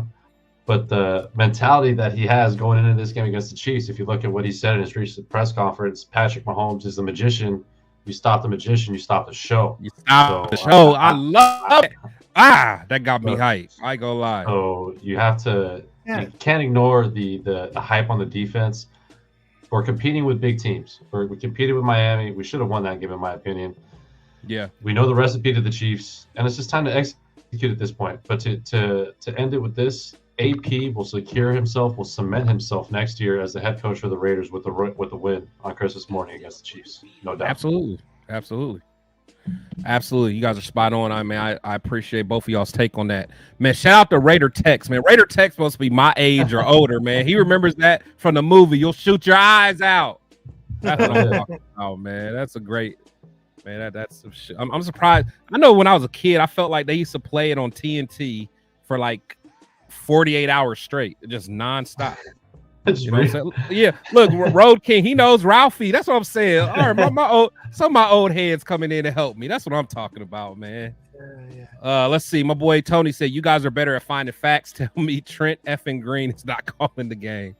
But the mentality that he has going into this game against the Chiefs, if you look at what he said in his recent press conference, Patrick Mahomes is the magician. You stop the magician, you stop the show. You stop the show. I love it. That got me hyped. I ain't gonna lie. So you have to, you can't ignore the hype on the defense. We're competing with big teams. We competed with Miami. We should have won that game, in my opinion. Yeah. We know the recipe to the Chiefs, and it's just time to execute at this point. But to end it with this, AP will secure himself, will cement himself next year as the head coach for the Raiders with the win on Christmas morning against the Chiefs. No doubt. Absolutely. You guys are spot on. I mean, I appreciate both of y'all's take on that. Man, shout out to Raider Tex, man. Raider Tex supposed to be my age or older, man. He remembers that from the movie. You'll shoot your eyes out. That's what I'm talking about, man. That's a great, man. I'm surprised. I know when I was a kid, I felt like they used to play it on TNT for like 48 hours straight, just nonstop. You know what I'm saying? Yeah, look, Road King, he knows Ralphie. That's what I'm saying. All right, some of my old heads coming in to help me. That's what I'm talking about, man. Let's see. My boy Tony said, you guys are better at finding facts. Tell me Trent effing Green is not calling the game.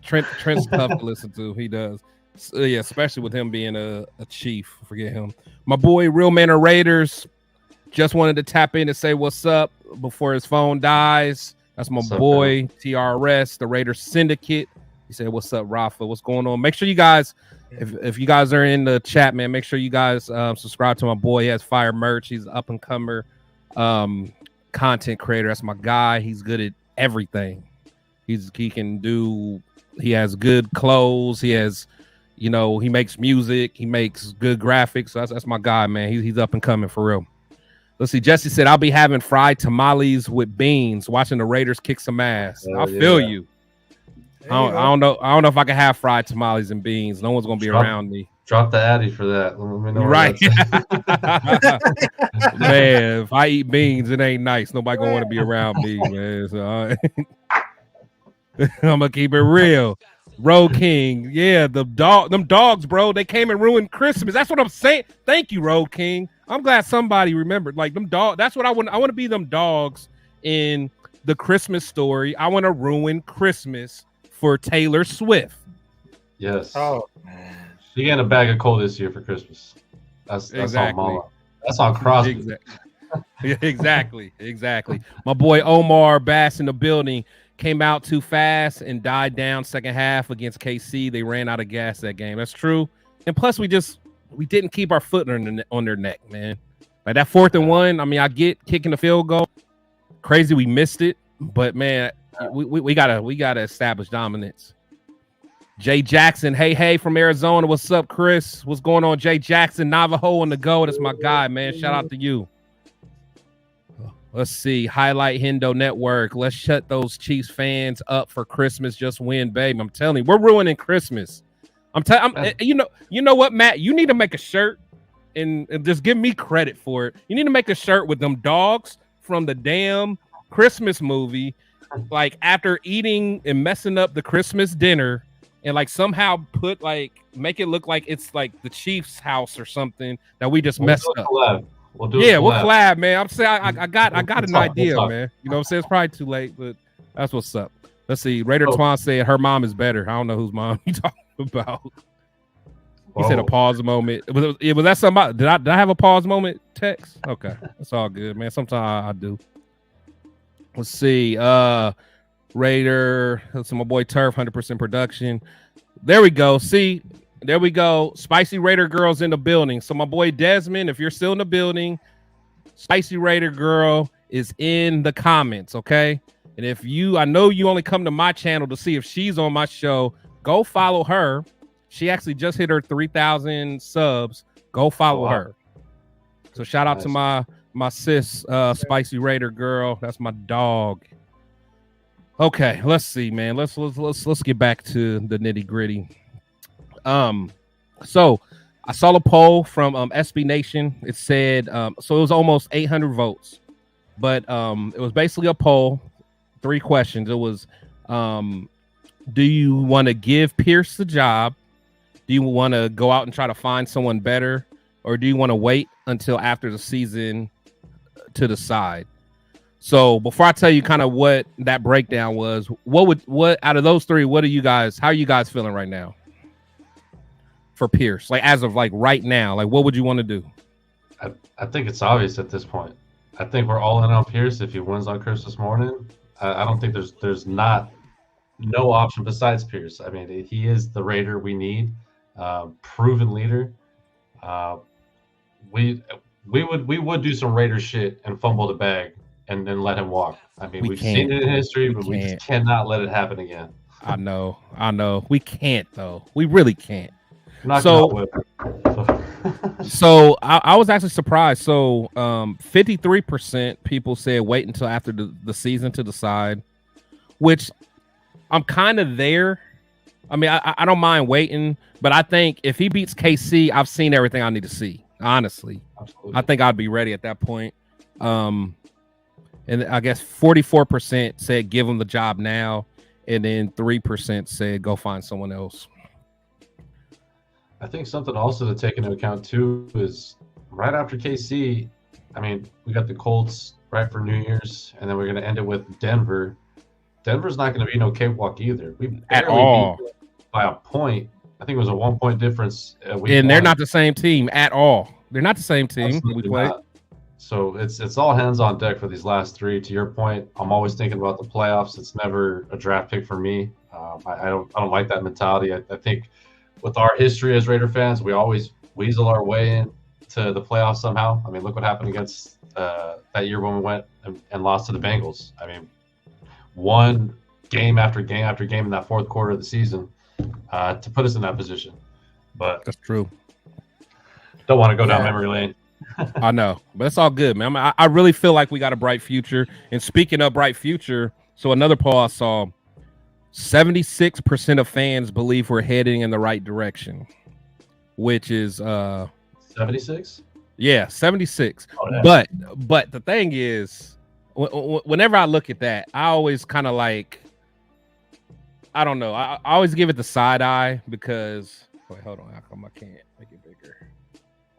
Trent's tough to listen to. He does. Yeah, especially with him being a Chief. Forget him. My boy Real Man of Raiders just wanted to tap in to say what's up before his phone dies. That's my boy, TRS, the Raiders Syndicate. He said, what's up, Rafa? What's going on? Make sure you guys, if you guys are in the chat, man, make sure you guys subscribe to my boy. He has fire merch. He's an up-and-comer content creator. That's my guy. He's good at everything. He has good clothes. He has, he makes music. He makes good graphics. So that's my guy, man. He's up-and-coming for real. Let's see. Jesse said, I'll be having fried tamales with beans, watching the Raiders kick some ass. I feel you. I don't know if I can have fried tamales and beans. No one's going to be around me. Drop the Addy for that. Let me know right. Man, if I eat beans, it ain't nice. Nobody going to want to be around me, man. So I'm going to keep it real. Road King. Yeah, them dogs, bro. They came and ruined Christmas. That's what I'm saying. Thank you, Road King. I'm glad somebody remembered. Like them dogs. That's what I want. I want to be them dogs in the Christmas Story. I want to ruin Christmas for Taylor Swift. Yes. Oh man. She getting a bag of coal this year for Christmas. That's exactly. on Mama. That's on Crosby. Exactly. My boy Omar Bass in the building came out too fast and died down second half against KC. They ran out of gas that game. That's true. And plus, we didn't keep our foot on their neck, man. Like that 4th and 1. I mean, I get kicking the field goal. Crazy, we missed it, but man, we gotta establish dominance. Jay Jackson, hey from Arizona. What's up, Chris? What's going on, Jay Jackson? Navajo on the go. That's my guy, man. Shout out to you. Let's see. Highlight Hendo Network. Let's shut those Chiefs fans up for Christmas. Just win, babe. I'm telling you, we're ruining Christmas. You know what, Matt? You need to make a shirt and just give me credit for it. You need to make a shirt with them dogs from the damn Christmas movie, like after eating and messing up the Christmas dinner, and like somehow make it look like it's like the Chiefs' house or something that we just messed up. We'll collab, man. I'm saying I got an idea, man. You know what I'm saying? It's probably too late, but that's what's up. Let's see. Raider Twan said her mom is better. I don't know whose mom you talking about. He said a pause moment. Was that somebody? Did I have a pause moment text? Okay, that's all good, man. Sometimes I do. Let's see. Raider. That's my boy Turf. 100% production. There we go. See, there we go. Spicy Raider girls in the building. So my boy Desmond, if you're still in the building, Spicy Raider girl is in the comments. Okay. And if I know you only come to my channel to see if she's on my show, go follow her. She actually just hit her 3,000 subs. Go follow her. So shout out to my sis, Spicy Raider girl. That's my dog. Okay, let's see, man. Let's get back to the nitty gritty. So I saw a poll from SB Nation. It said so it was almost 800 votes, but it was basically a poll. 3 questions. It was, do you want to give Pierce the job? Do you want to go out and try to find someone better, or do you want to wait until after the season to decide? So before I tell you kind of what that breakdown was, what out of those 3, how are you guys feeling right now for Pierce? Like as of like right now, like what would you want to do? I think it's obvious at this point. I think we're all in on Pierce if he wins on Christmas morning. I don't think there's no option besides Pierce. I mean, he is the Raider we need, proven leader. We would do some Raider shit and fumble the bag and then let him walk. I mean, we've seen it in history, but we just cannot let it happen again. I know. We can't though. We really can't. So I was actually surprised. So 53% people said wait until after the season to decide, which I'm kind of there. I mean, I don't mind waiting, but I think if he beats KC, I've seen everything I need to see. Honestly, absolutely. I think I'd be ready at that point. And I guess 44% said give him the job now, and then 3% said go find someone else. I think something also to take into account too is right after KC, I mean, we got the Colts right for New Year's, and then we're going to end it with Denver. Denver's not going to be no cakewalk either. We at all beat by a point. I think it was a 1-point difference. And they're not the same team at all. They're not the same team. Absolutely we played. Not. So it's all hands on deck for these last 3. To your point, I'm always thinking about the playoffs. It's never a draft pick for me. I don't like that mentality. I think with our history as Raider fans, we always weasel our way into the playoffs somehow. I mean, look what happened against that year when we went and lost to the Bengals. I mean, won game after game after game in that 4th quarter of the season to put us in that position. But that's true. Don't want to go down memory lane. I know, but it's all good, man. I really feel like we got a bright future. And speaking of bright future, so another poll I saw, 76% of fans believe we're heading in the right direction, which is 76. Yeah, 76. Oh, yeah. But the thing is, whenever I look at that, I always kind of like, I don't know. I always give it the side eye because wait, hold on. How come I can't make it bigger?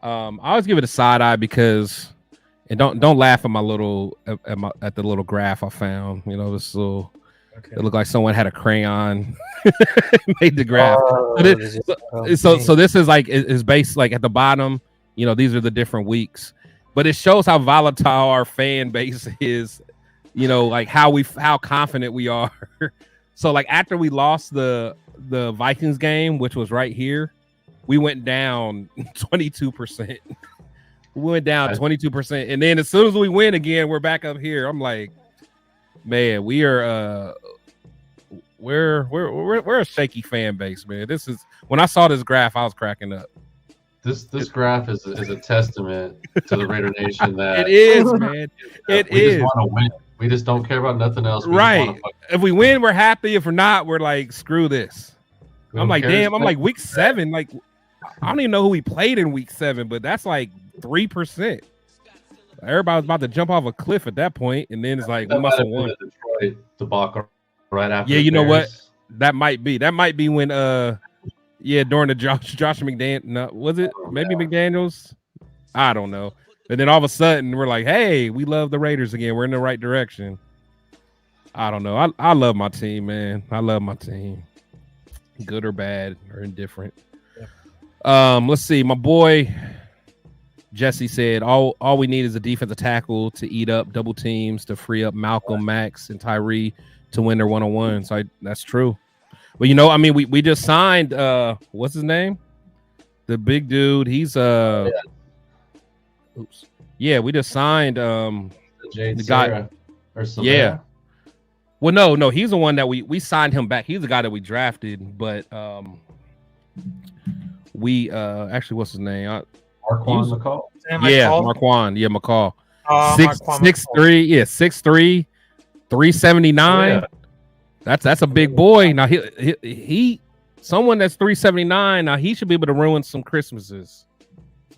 I always give it a side eye because, and don't laugh at my little at the little graph I found. You know, this little. Okay. It looked like someone had a crayon made the graph. So this is like is based like at the bottom. You know, these are the different weeks, but it shows how volatile our fan base is. You know, like how confident we are. So like after we lost the Vikings game, which was right here, we went down 22%. We went down 22%, and then as soon as we win again, we're back up here. I'm like, man, we are we're a shaky fan base, man. This is when I saw this graph, I was cracking up. This graph is a testament to the Raider Nation that it is, man. We just want to win. We just don't care about nothing else. Right. If we win, we're happy. If we're not, we're like, screw this. I'm like, damn. I'm like week 7. Like, I don't even know who we played in week 7, but that's like 3%. Everybody was about to jump off a cliff at that point, and then it's like we must have won. Detroit debacle right after. Yeah, you know what? That might be when during the Josh McDaniels. No, was it maybe McDaniels? I don't know. And then all of a sudden we're like, hey, we love the Raiders again. We're in the right direction. I don't know. I love my team, man. I love my team. Good or bad or indifferent. Let's see. My boy Jesse said all we need is a defensive tackle to eat up double teams to free up Malcolm, Max, and Tyree to win their one-on-one. So that's true. Well, I mean, we just signed what's his name? The big dude. He's oops. Yeah, we just signed Jade the guy. Sarah or something. Yeah. Well, no, he's the one that we signed him back. He's the guy that we drafted, but we actually, what's his name? Marquand McCall. Yeah, Marquand. Yeah, McCall. 6'3". 6'3", 379. Yeah. That's a big boy. Now he someone that's 379. Now he should be able to ruin some Christmases.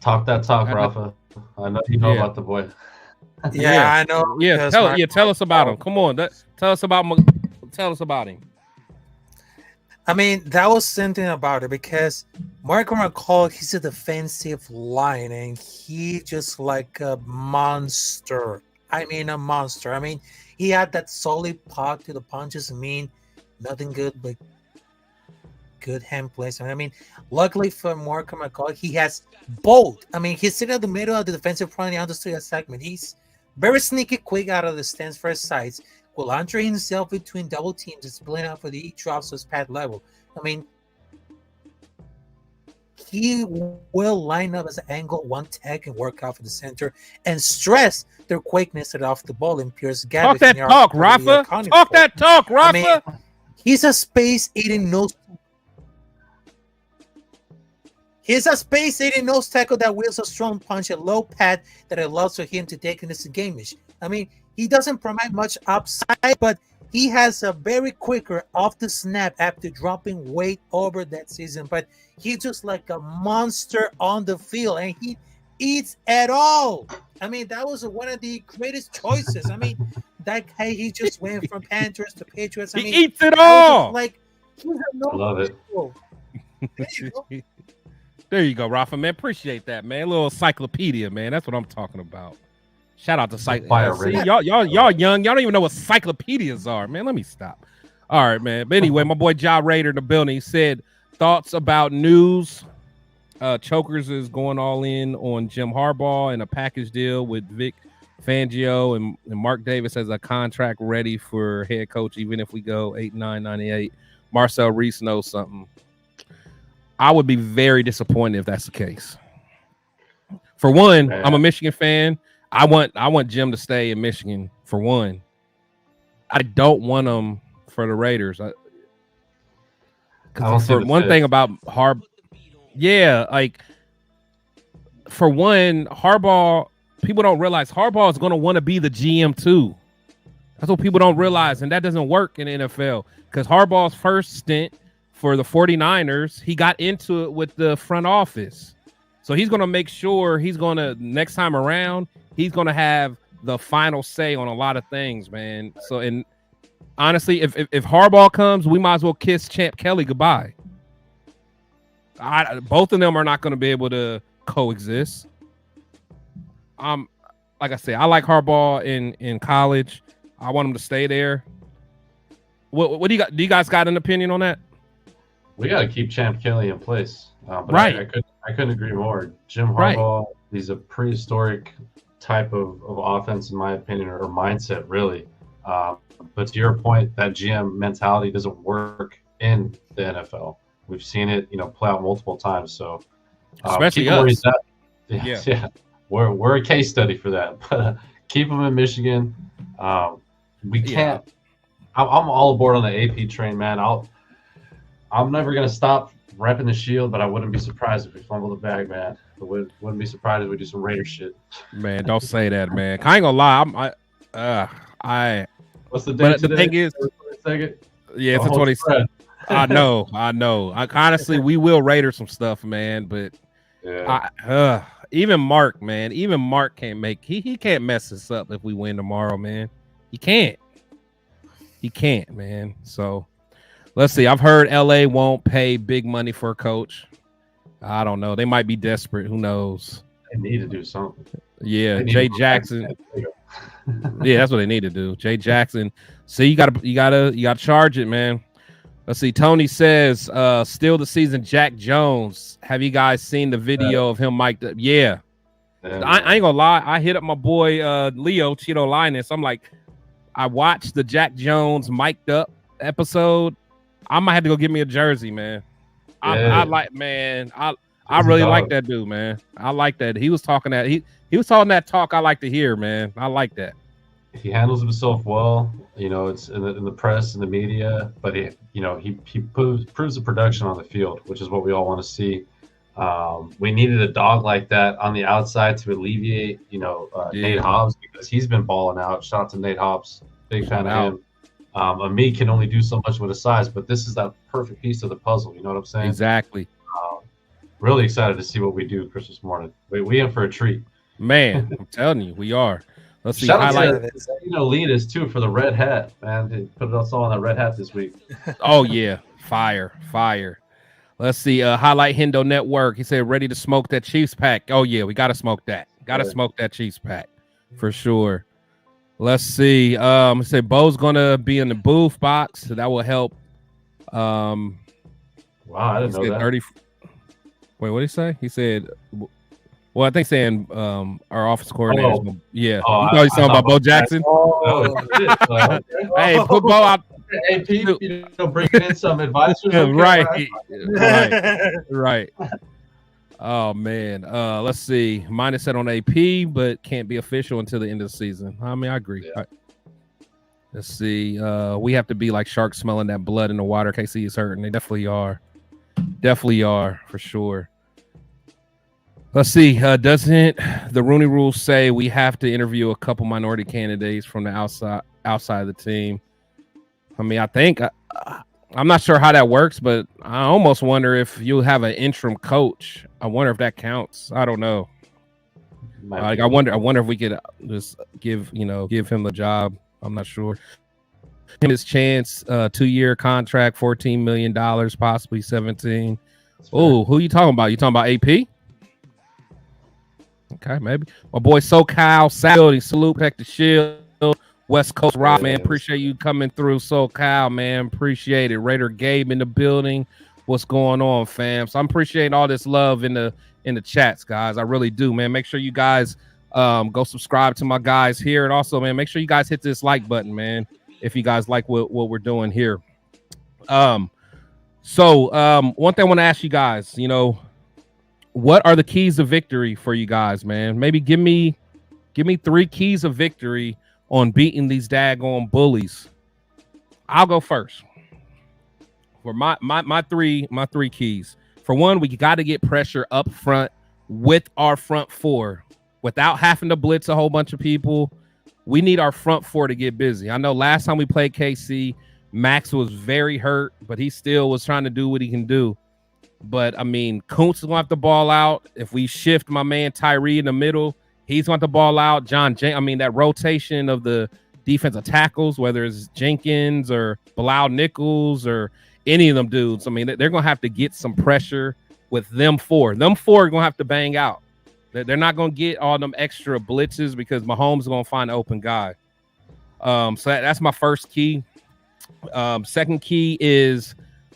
Talk that talk, Rafa. I know you know about the boy. Yeah, I know. Yeah, tell us about him. Come on, tell us about him. I mean, that was something about it because Marco McCall, he's a defensive line and he just like a monster. I mean, a monster. I mean, he had that solid pop to the punches. I mean, nothing good but good hand placement. I mean, luckily for Marco McCall, he has both. I mean, he's sitting at the middle of the defensive front. He understood that segment. He's very sneaky quick out of the stance first sides. Will enter himself between double teams and split out for the drops to his pad level. I mean, he will line up as an angle one tag and work out for the center and stress their quickness off the ball and Pierce Gavin. Talk that talk, Rafa. Talk that talk, Rafa. I mean, he's a space-eating nose. He's a space-eating nose tackle that wields a strong punch and low pad that allows for him to take in this gameish. I mean, he doesn't provide much upside, but he has a very quicker off the snap after dropping weight over that season. But he's just like a monster on the field, and he eats at all. I mean, that was one of the greatest choices. I mean, that guy, he just went from Panthers to Patriots. I mean, he eats it all. Like, I love it. There you go, Rafa, man. Appreciate that, man. A little encyclopedia, man. That's what I'm talking about. Shout out to y'all young. Y'all don't even know what encyclopedias are, man. Let me stop. All right, man. But anyway, my boy Ja Raider in the building, he said thoughts about news. Chokers is going all in on Jim Harbaugh and a package deal with Vic Fangio and Mark Davis has a contract ready for head coach, even if we go 8-9, 98. Marcel Reese knows something. I would be very disappointed if that's the case. For one, I'm a Michigan fan. I want Jim to stay in Michigan for one. I don't want him for the Raiders. For one thing about Harbaugh, like for one, Harbaugh, people don't realize Harbaugh is going to want to be the GM too. That's what people don't realize, and that doesn't work in the NFL because Harbaugh's first stint for the 49ers, he got into it with the front office. So he's going to make sure next time around, he's going to have the final say on a lot of things, man. So, and honestly, if Harbaugh comes, we might as well kiss Champ Kelly goodbye. Both of them are not going to be able to coexist. Like I said, I like Harbaugh in college. I want him to stay there. What do you got? Do you guys got an opinion on that? We got to keep Champ Kelly in place. But right. I couldn't agree more. Jim Harbaugh, he's a prehistoric type of offense, in my opinion, or mindset, really. But to your point, that GM mentality doesn't work in the NFL. We've seen it, play out multiple times. So, especially us. Yeah. We're a case study for that. But keep him in Michigan. We can't. I'm all aboard on the AP train, man. I'm never gonna stop repping the Shield, but I wouldn't be surprised if we fumble the bag, man. I wouldn't be surprised if we do some Raider shit. Man, don't say that, man. I ain't gonna lie. What's the date but today? The thing is, 22nd? Yeah, it's the 22nd. I know. Honestly, we will Raider some stuff, man. But even Mark, man, can't he can't mess us up if we win tomorrow, man. He can't, man. So let's see. I've heard LA won't pay big money for a coach. I don't know. They might be desperate. Who knows? They need to do something. Yeah, Jay Jackson. Yeah, that's what they need to do. Jay Jackson. See, you gotta charge it, man. Let's see. Tony says, still the season Jack Jones. Have you guys seen the video of him mic'd up? Yeah. I ain't gonna lie. I hit up my boy Leo Cheeto Linus. I'm like, I watched the Jack Jones mic'd up episode. I might have to go get me a jersey, man. I like, man. I really like that dude, man. I like that. He was talking that he was talking that talk I like to hear, man. I like that. He handles himself well, you know. It's in the press and the media, but he proves the production on the field, which is what we all want to see. We needed a dog like that on the outside to alleviate, Nate Hobbs, because he's been balling out. Shout out to Nate Hobbs, big fan of him. Amit can only do so much with his size, but this is that perfect piece of the puzzle. You know what I'm saying? Exactly. Really excited to see what we do Christmas morning. We in for a treat, man. I'm telling you, we are. Let's see. Shout out to Leaders too for the red hat, man. They put us all on that red hat this week. Oh yeah, fire. Let's see. Highlight Hendo Network. He said ready to smoke that Chiefs pack. Oh yeah, we gotta smoke that. Smoke that Chiefs pack for sure. Let's see. He said Bo's gonna be in the booth box, so that will help. Wow, I didn't know that. 30. Wait, what did he say? He said. Well, I think saying our office coordinator. Yeah. You know he's talking about Bo Jackson. Hey, put Bo out. Hey, Pete, bring in some advisors. Right. Oh, man. Let's see. Minus set on AP, but can't be official until the end of the season. I mean, I agree. Yeah. Let's see. We have to be like sharks smelling that blood in the water. KC is hurting. They definitely are. For sure. Let's see. Doesn't the Rooney Rule say we have to interview a couple minority candidates from the outside of the team? I mean, I think I'm not sure how that works, but I almost wonder if you have an interim coach. I wonder if that counts. I don't know. I wonder if we could just give him the job. I'm not sure. His chance, 2-year contract, $14 million, possibly 17. Oh, who you talking about? You talking about AP? Okay, maybe. My boy SoCal, salute, Hector Shield, West Coast Rock, man. Appreciate you coming through, SoCal, man. Appreciate it. Raider Gabe in the building. What's going on, fam? So I'm appreciating all this love in the chats, guys. I really do, man. Make sure you guys go subscribe to my guys here, and also, man, make sure you guys hit this like button, man, if you guys like what we're doing here. One thing I want to ask you guys, what are the keys of victory for you guys, man? Maybe give me 3 keys of victory on beating these daggone bullies. I'll go first. For my three keys. For one, we got to get pressure up front with our front 4 without having to blitz a whole bunch of people. We need our front 4 to get busy. I know last time we played KC, Max was very hurt, but he still was trying to do what he can do. But, I mean, Kuntz is going to have to ball out. If we shift my man Tyree in the middle, he's going to ball out. That rotation of the defensive tackles, whether it's Jenkins or Bilal Nichols or any of them dudes, I mean, they're going to have to get some pressure with them 4. Them 4 are going to have to bang out. They're not going to get all them extra blitzes because Mahomes is going to find an open guy. So that's my first key. Second key is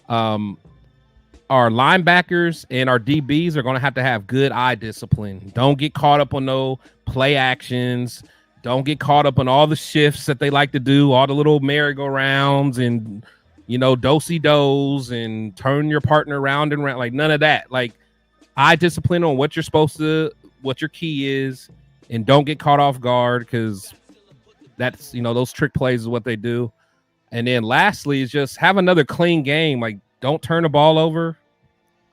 our linebackers and our DBs are going to have good eye discipline. Don't get caught up on no play actions. Don't get caught up on all the shifts that they like to do, all the little merry-go-rounds and, do-si-dos and turn your partner around and around. Like, none of that. Like, eye discipline on what your key is, and don't get caught off guard because that's, those trick plays is what they do. And then lastly is just have another clean game. Like, don't turn the ball over.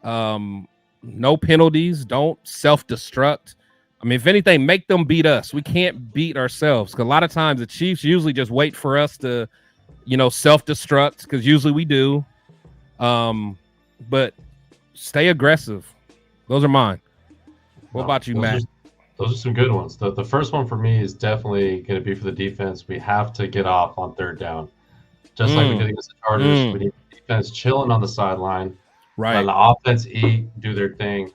No penalties. Don't self-destruct. I mean, if anything, make them beat us. We can't beat ourselves because a lot of times the Chiefs usually just wait for us to, self-destruct because usually we do. But stay aggressive. Those are mine. What about you, Matt? Those are some good ones. The first one for me is definitely going to be for the defense. We have to get off on 3rd down. Just like we did against the Chargers. We need the defense chilling on the sideline. Right. Let the offense do their thing.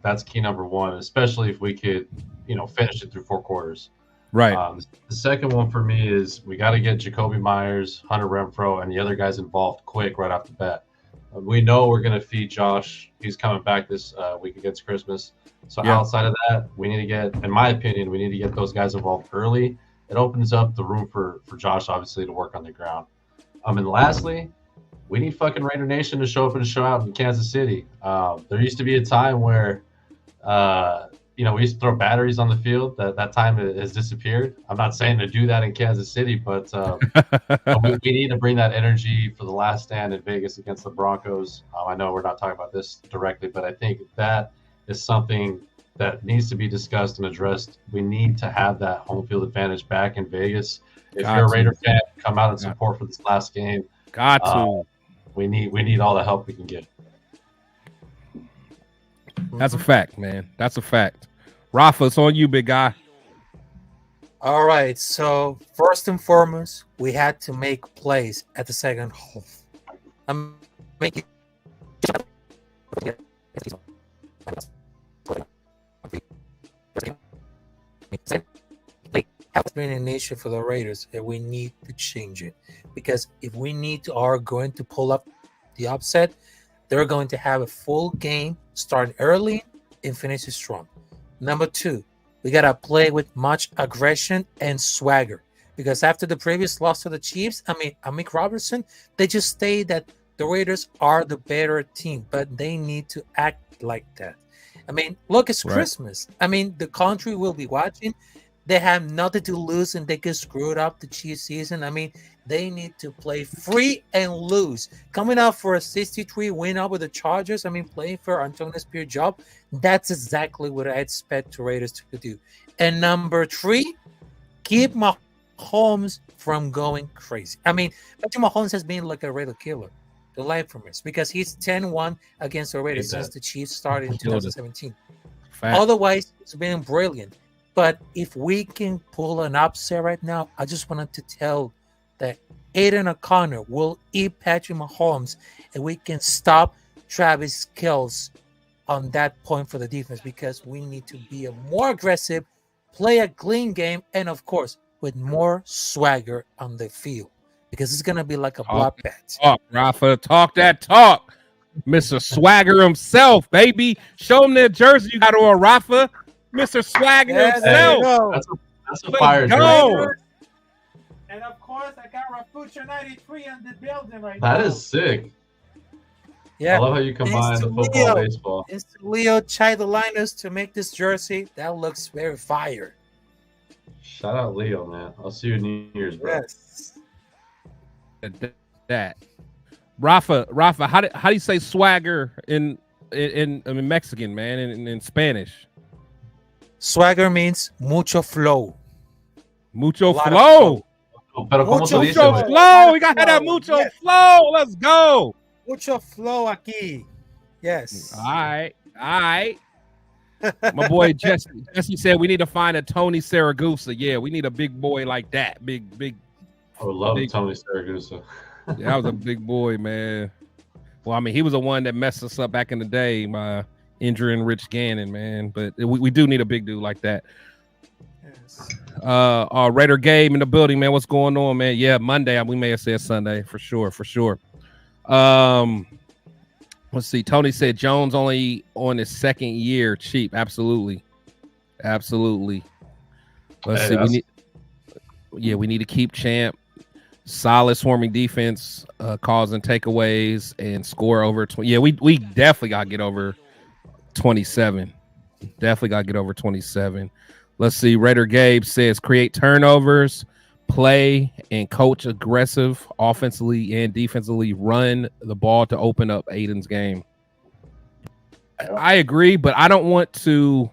That's key number 1, especially if we could, finish it through 4 quarters. Right. The second one for me is we got to get Jacoby Myers, Hunter Renfro, and the other guys involved quick right off the bat. We know we're going to feed Josh. He's coming back this week against Christmas. So outside of that, we need to get, in my opinion, we need to get those guys involved early. It opens up the room for Josh, obviously, to work on the ground. And lastly, we need fucking Raider Nation to show up and show out in Kansas City. There used to be a time where, we used to throw batteries on the field. That time has disappeared. I'm not saying to do that in Kansas City, but we need to bring that energy for the last stand in Vegas against the Broncos. I know we're not talking about this directly, but I think that is something that needs to be discussed and addressed. We need to have that home field advantage back in Vegas. If you're a Raider fan, come out and support for this last game. Got to. We need all the help we can get. That's a fact, man. That's a fact. Rafa, it's on you, big guy. All right. So first and foremost, we had to make plays at the second half. I'm making. Has been an issue for the Raiders, and we need to change it, because if we are going to pull up the upset, they're going to have a full game, start early and finish strong. Number two, we gotta play with much aggression and swagger, because after the previous loss to the Chiefs, Amik Robertson, they just stated that the Raiders are the better team, but they need to act like that. Look, it's Christmas. The country will be watching. They have nothing to lose, and they can screw it up the Chiefs season. They need to play free and loose. Coming out for a 63 win over the Chargers, playing for Antonio Spears' job, that's exactly what I expect the Raiders to do. And number three, keep Mahomes from going crazy. Patrick Mahomes has been like a Raider killer, the life from us, because he's 10-1 against the Raiders since the Chiefs started in 2017. Otherwise, it's been brilliant. But if we can pull an upset right now, I just wanted to tell that Aiden O'Connor will eat Patrick Mahomes, and we can stop Travis Kelce on that point for the defense, because we need to be more aggressive, play a clean game, and of course, with more swagger on the field, because it's going to be like a bloodbath. Talk, Rafa. Talk that talk. Mr. Swagger himself, baby. Show him that jersey you got on, Rafa. Mr. Swagger himself. That's a fire jersey. And of course, I got Rafucha 93 on the building right now. That is sick. Yeah. I love how you combine the football and baseball. It's Leo Chidolinas to make this jersey. That looks very fire. Shout out Leo, man. I'll see you New Year's, bro. Yes. That. Rafa, how do you say swagger in Mexican, man, in Spanish? Swagger means mucho flow. Mucho flow. Mucho flow. We got that mucho flow. Let's go. Mucho flow aquí. Yes. All right. My boy Jesse said we need to find a Tony Saragusa. Yeah, we need a big boy like that. Big. I would love Tony Saragusa. Yeah, that was a big boy, man. Well, he was the one that messed us up back in the day, my injuring Rich Gannon, man. But we do need a big dude like that. Yes. Raider Gabe in the building, man. What's going on, man? Yeah, Monday. We may have said Sunday for sure. Let's see. Tony said Jones only on his second year, cheap. Absolutely. Let's see. We need to keep Champ. Solid swarming defense, causing takeaways and score over 20. Yeah, we definitely got to get over 27. Let's see. Raider Gabe says create turnovers, play and coach aggressive offensively and defensively, run the ball to open up Aiden's game. I agree, but I don't want to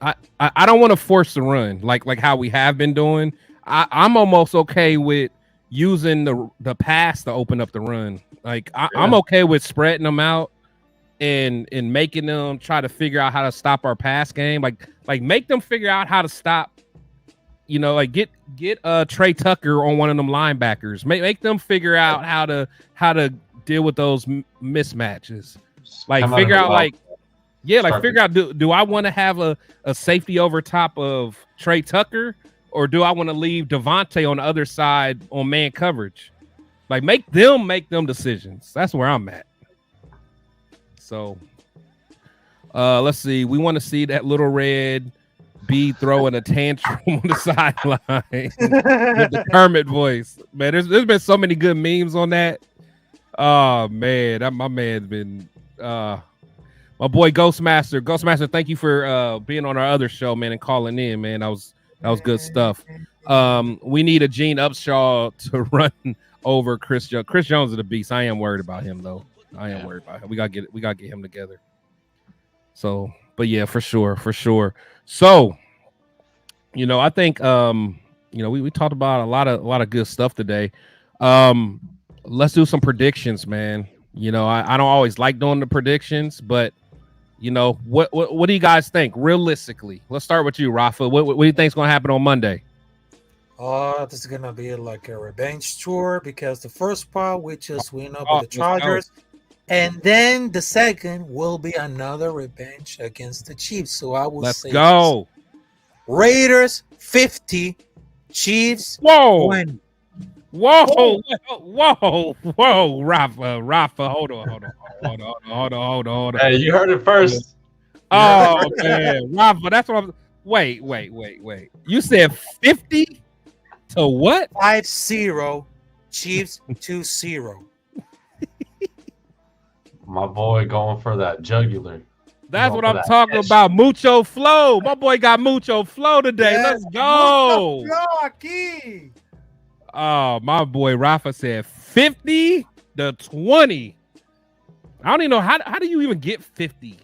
I don't want to force the run like how we have been doing. I'm almost okay with using the pass to open up the run. I'm okay with spreading them out and making them try to figure out how to stop our pass game. Like make them figure out how to stop. Get Trey Tucker on one of them linebackers. Make them figure out how to deal with those mismatches. Figure out Yeah, like figure out, do I want to have a safety over top of Trey Tucker, or do I want to leave Devontae on the other side on man coverage? Like make them decisions. That's where I'm at. So let's see. We want to see that little red be throwing a tantrum on the sideline with the Kermit voice. Man, there's been so many good memes on that. Oh man, my man's been my boy Ghostmaster. Ghostmaster, thank you for being on our other show, man, and calling in, man. That was good stuff. We need a Gene Upshaw to run over Chris Jones. Chris Jones is a beast. I am worried about him though. I am worried about him. We gotta get him together. So, but yeah, for sure. So, I think we talked about a lot of good stuff today. Let's do some predictions, man. I don't always like doing the predictions, but what do you guys think realistically? Let's start with you, Rafa. What do you think is going to happen on Monday? This is gonna be like a revenge tour because the first part we just win over the Chargers, and then the second will be another revenge against the Chiefs. So I will say, go Raiders 50, Chiefs 20. Whoa, Rafa, hold on. Hey, you heard it first. Oh man, Rafa, that's what I'm. Wait. You said 50 to what? 5-0, Chiefs 2-0. My boy going for that jugular. That's what I'm talking about. Mucho flow. My boy got mucho flow today. Yes, Let's go. Aquí. Oh, my boy Rafa said 50 to 20. I don't even know how do you even get 50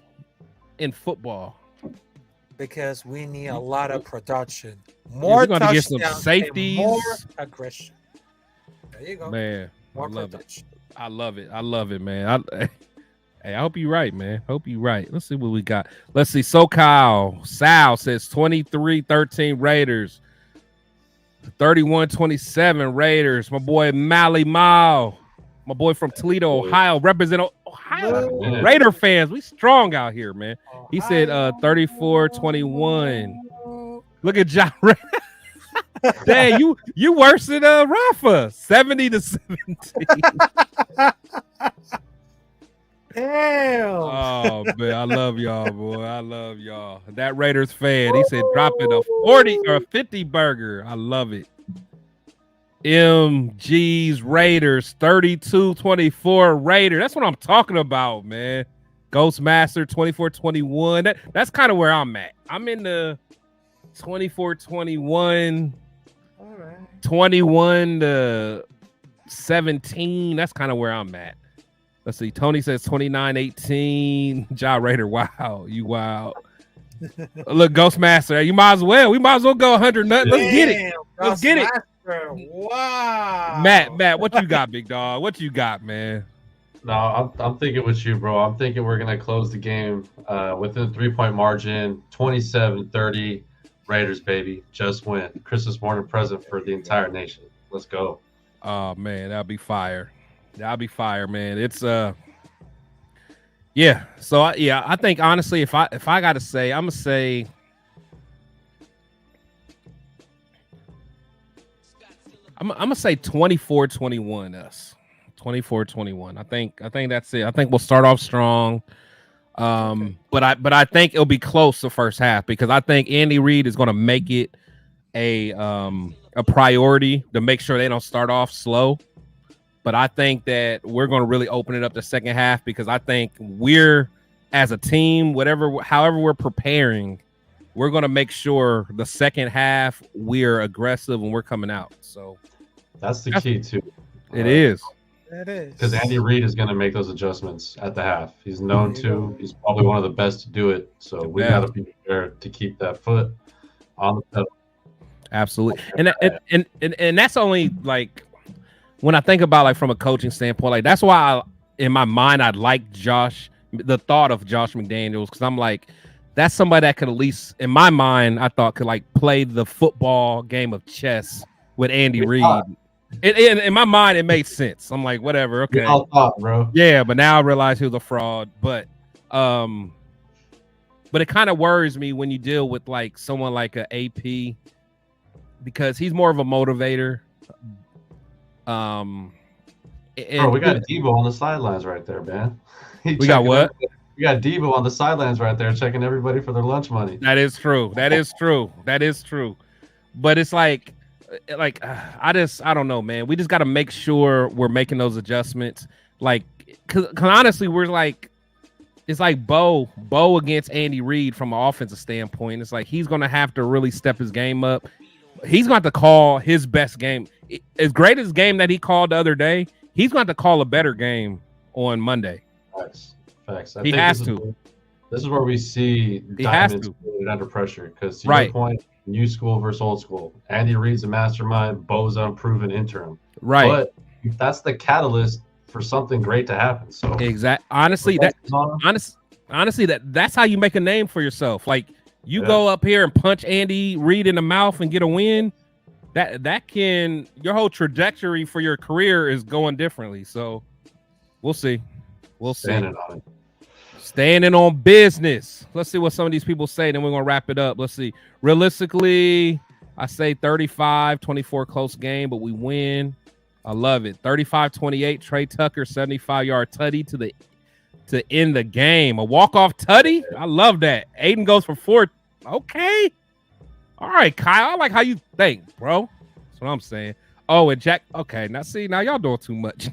in football? Because we need a lot of production, more we're gonna get touchdowns, some safeties, more aggression. There you go, man. More I love production. it. I love it, man. Hey, I hope you're right, man. Hope you're right. Let's see what we got. Let's see. SoCal Sal says 23-13 Raiders. 31-27 Raiders. My boy Mally Mile. My boy from Toledo, Ohio. Represent Ohio. Raider fans. We strong out here, man. He said 34-21. Look at John Ray. Dang, you worse than Rafa. 70 to 17. Damn. Oh man, I love y'all, boy. I love y'all. That Raiders fan, he said dropping a 40 or a 50 burger. I love it. MG's Raiders 32-24 Raiders. That's what I'm talking about, man. Ghostmaster 24-21. That's kind of where I'm at. I'm in the 24-21, All right. 21 to 17. That's kind of where I'm at. Let's see. Tony says 29-18. Ja Raider. Wow. You wow. Look, Ghostmaster. You might as well. We might as well go 100. Let's get it. Let's get it. Wow. Matt, what you got, big dog? What you got, man? No, I'm thinking with you, bro. I'm thinking we're going to close the game within a 3-point margin. 27-30 Raiders, baby. Just win. Christmas morning present for the entire nation. Let's go. Oh, man. That'll be fire. That'll be fire, man. It's yeah. So I think honestly, if I gotta say, I'm gonna say I'm gonna say 24-21 us. 24-21. I think that's it. I think we'll start off strong. But I think it'll be close the first half because I think Andy Reid is gonna make it a priority to make sure they don't start off slow. But I think that we're going to really open it up the second half because I think we're, as a team, however we're preparing, we're going to make sure the second half we're aggressive and we're coming out. So that's the key too. It is. It is. Because Andy Reid is going to make those adjustments at the half. He's known to. He's probably one of the best to do it. So we got to be prepared to keep that foot on the pedal. Absolutely. And that's only like, when I think about like from a coaching standpoint, like that's why in my mind I'd like the thought of Josh McDaniels, because I'm like, that's somebody that could at least, in my mind, I thought could like play the football game of chess with Andy Reid. In my mind, it made sense. I'm like, whatever, okay. We all thought, bro. Yeah, but now I realize he was a fraud. But But it kind of worries me when you deal with like someone like a AP because he's more of a motivator. Bro, we got Debo on the sidelines right there, man. We got what? We got Debo on the sidelines right there, checking everybody for their lunch money. That is true. That is true. That is true. But it's like I don't know, man. We just got to make sure we're making those adjustments. Like, cause honestly, we're like, it's like Bo against Andy Reid from an offensive standpoint. It's like he's gonna have to really step his game up. He's going to call his best game. As great as game that he called the other day, he's going to call a better game on Monday. Facts. He has to. This is where we see diamonds under pressure because to your point, new school versus old school. Andy Reid's a mastermind. Bo's unproven interim. Right. But that's the catalyst for something great to happen. So honestly, that's how you make a name for yourself. Like you go up here and punch Andy Reid in the mouth and get a win. That can your whole trajectory for your career is going differently. So we'll see. Standing on business. Let's see what some of these people say. Then we're gonna wrap it up. Let's see. Realistically, I say 35-24 close game, but we win. I love it. 35-28. Trey Tucker 75-yard tutty to end the game. A walk-off tutty. I love that. Aiden goes for 4. Okay. All right, Kyle. I like how you think, bro. That's what I'm saying. Oh, and Jack. Okay, now y'all doing too much.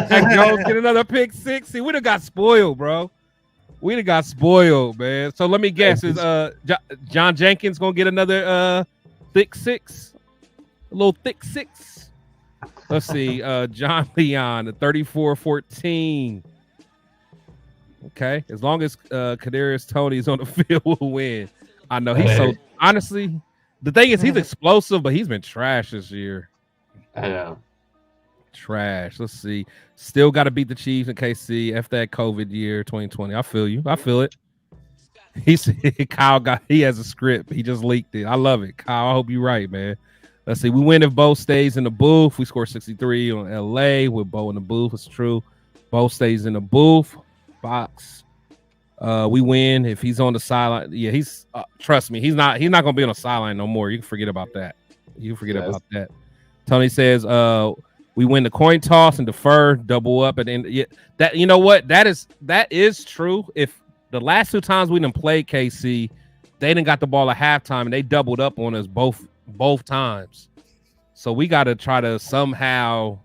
Jack Jones get another pick 6. See, we done got spoiled, bro. We done got spoiled, man. So let me guess: is John Jenkins gonna get another thick 6? A little thick 6. Let's see. John Leon, the 34-14. Okay, as long as Kadarius Toney's on the field, we'll win. I know he's so honestly. The thing is, he's explosive, but he's been trash this year. Yeah. Trash. Let's see. Still got to beat the Chiefs in KC. F that COVID year, 2020. I feel you. I feel it. He has a script. He just leaked it. I love it. Kyle, I hope you're right, man. Let's see. We win if Bo stays in the booth. We score 63 on LA with Bo in the booth. It's true. Bo stays in the booth. Box. We win if he's on the sideline. Yeah, he's trust me, he's not gonna be on the sideline no more. You can forget about that. About that. Tony says we win the coin toss and defer, double up at the end. Yeah, that you know what? That is true. If the last 2 times we done played KC, they didn't got the ball at halftime and they doubled up on us both times. So we gotta try to somehow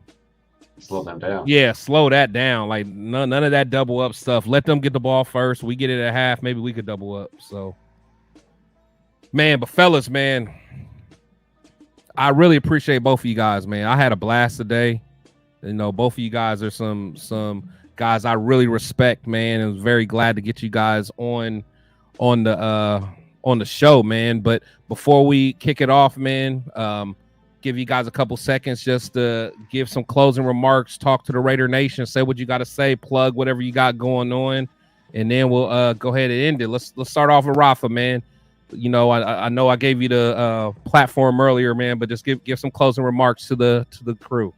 slow them down. Yeah, slow that down. Like none of that double up stuff. Let them get the ball first. We get it at half. Maybe we could double up. So, man, but fellas, man, I really appreciate both of you guys, man. I had a blast today. You know, both of you guys are some guys I really respect, man. And was very glad to get you guys on the show, man. But before we kick it off, man, give you guys a couple seconds just to give some closing remarks, talk to the Raider Nation, say what you got to say, plug whatever you got going on, and then we'll go ahead and end it. Let's start off with Rafa, man. You know, I know I gave you the platform earlier, man, but just give some closing remarks to the crew.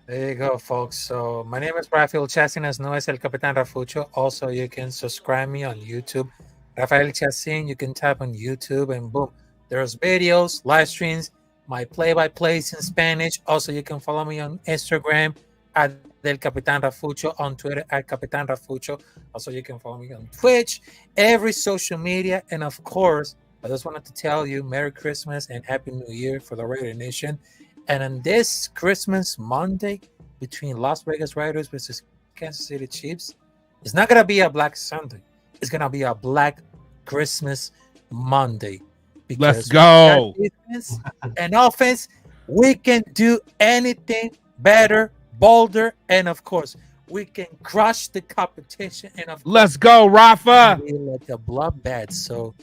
There you go, folks. So my name is Rafael Chassin, as known as El Capitan Rafucho. Also, you can subscribe me on YouTube. Rafael Chassin, you can type on YouTube and boom, there's videos, live streams, my play-by-plays in Spanish. Also, you can follow me on Instagram at Del Capitan Rafucho, on Twitter at Capitan Rafucho. Also, you can follow me on Twitch, every social media. And of course, I just wanted to tell you Merry Christmas and Happy New Year for the Raider Nation. And on this Christmas Monday between Las Vegas Raiders versus Kansas City Chiefs, it's not going to be a Black Sunday. It's going to be a Black Christmas Monday. Let's go. Defense and offense, we can do anything better, bolder, and of course, we can crush the competition. And of let's go, Rafa. Like a bloodbath. So,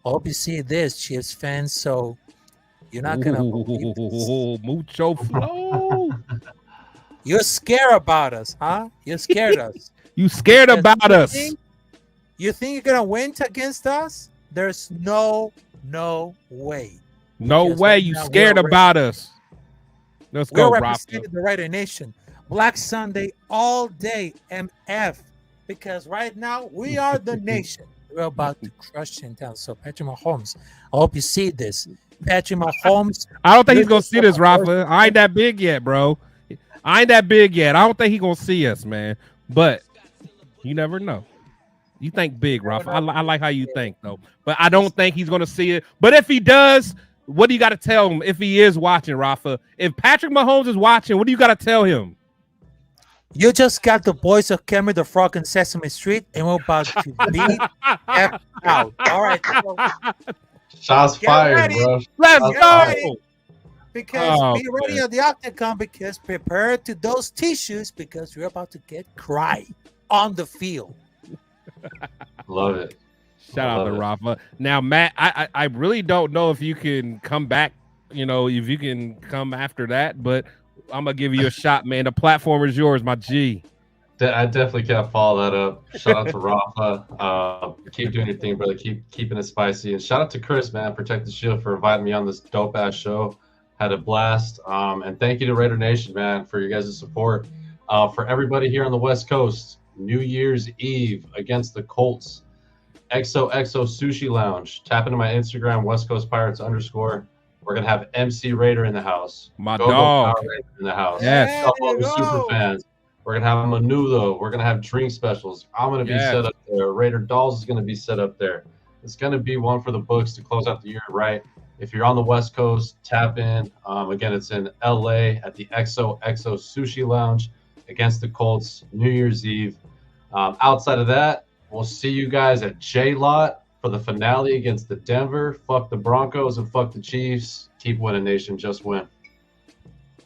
hope you see this, Chiefs fans. So, you're not gonna believe this. Mucho flow. You're scared about us, huh? You're scared of us. You scared about us. You think you're gonna win against us? There's no way. No way. You scared about us. Let's go, Rafa. Rafa. The Raider Nation. Black Sunday all day, MF. Because right now we are the nation. We're about to crush him down. So Patrick Mahomes, I hope you see this. Patrick Mahomes. I don't think he's gonna see this, Rafa. I ain't that big yet, bro. I ain't that big yet. I don't think he's gonna see us, man. But you never know. You think big, Rafa. I like how you think, though. But I don't think he's gonna see it. But if he does, what do you got to tell him if he is watching, Rafa? If Patrick Mahomes is watching, what do you got to tell him? You just got the voice of Kermit the Frog in Sesame Street, and we're about to beat F out. All right. So Shots fired, ready. bro. Let's Shots go. fired. Because be ready at the octagon, because prepare to those tissues, because we're about to get cry on the field. Love it. Shout out to Rafa. Now, Matt, I really don't know if you can come back, you know, if you can come after that, but I'm going to give you a shot, man. The platform is yours, my G. I definitely can't follow that up. Shout out to Rafa. Keep doing your thing, brother. Keep keeping it spicy. And shout out to Chris, man, Protect the Shield, for inviting me on this dope-ass show. Had a blast. And thank you to Raider Nation, man, for your guys' support. For everybody here on the West Coast, New Year's Eve against the Colts. XOXO Sushi Lounge. Tap into my Instagram, West Coast Pirates _. We're gonna have MC Raider in the house. My Go dog Power Raider in the house. Yes. Couple of the super fans. We're gonna have Menudo. We're gonna have drink specials. I'm gonna be set up there. Raider Dolls is gonna be set up there. It's gonna be one for the books to close out the year right. If you're on the West Coast, tap in. Again, it's in LA at the XOXO Sushi Lounge against the Colts, New Year's Eve. Outside of that, we'll see you guys at J-Lot for the finale against the Denver. Fuck the Broncos and fuck the Chiefs. Keep winning, nation. Just win.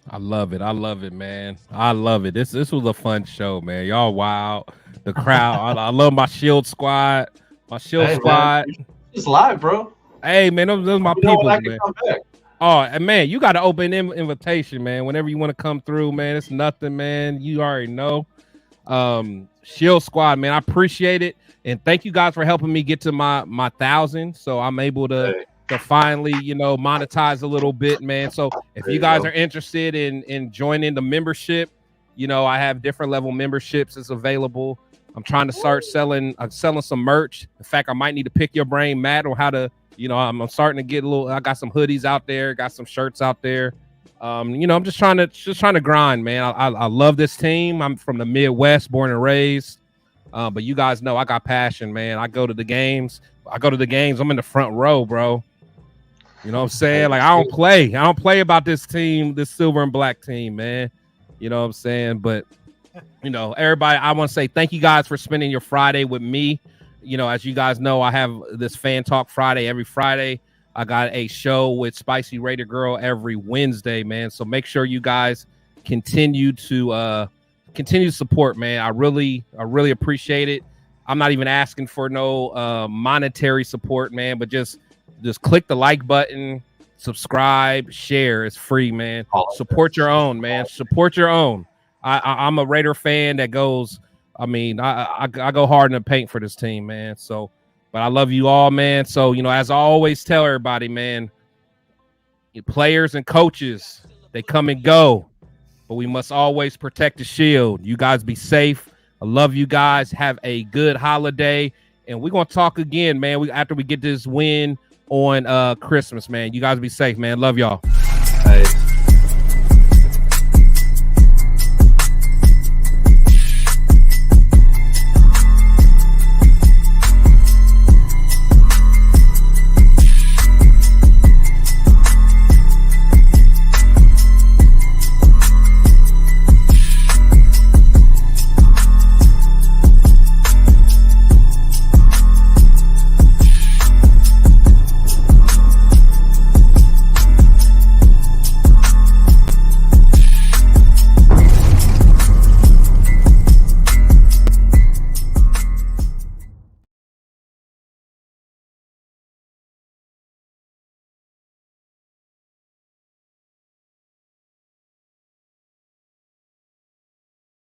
I love it. I love it, man. I love it. This was a fun show, man. Y'all wild. The crowd. I love my Shield squad. My Shield squad. Man, it's live, bro. Hey, man, those my people, man. Come back. Oh, and man, you got an open invitation, man. Whenever you want to come through, man, it's nothing, man. You already know. Shield squad, man, I appreciate it, and thank you guys for helping me get to my 1,000, so I'm able to finally, you know, monetize a little bit, man. So if you guys are interested in joining the membership, you know, I have different level memberships that's available. I'm trying to start selling some merch. In fact, I might need to pick your brain, Matt, on how to, you know, I'm starting to get a little. I got some hoodies out there, got some shirts out there. You know, I'm just trying to grind, man. I love this team. I'm from the Midwest, born and raised. But you guys know I got passion, man. I go to the games. I'm in the front row, bro. You know what I'm saying? Like, I don't play about this team, this silver and black team, man. You know what I'm saying? But, you know, everybody, I want to say thank you guys for spending your Friday with me. You know, as you guys know, I have this Fan Talk Friday every Friday. I got a show with Spicy Raider Girl every Wednesday, man. So make sure you guys continue to support, man. I really appreciate it. I'm not even asking for no monetary support, man, but just click the like button, subscribe, share. It's free, man. Support your own, man. Support your own. I'm a Raider fan that goes. I mean, I go hard in the paint for this team, man. So. But I love you all, man. So, you know, as I always tell everybody, man, players and coaches, they come and go, but we must always protect the shield. You guys be safe. I love you guys. Have a good holiday. And we're going to talk again, man, after we get this win on Christmas, man. You guys be safe, man. Love y'all.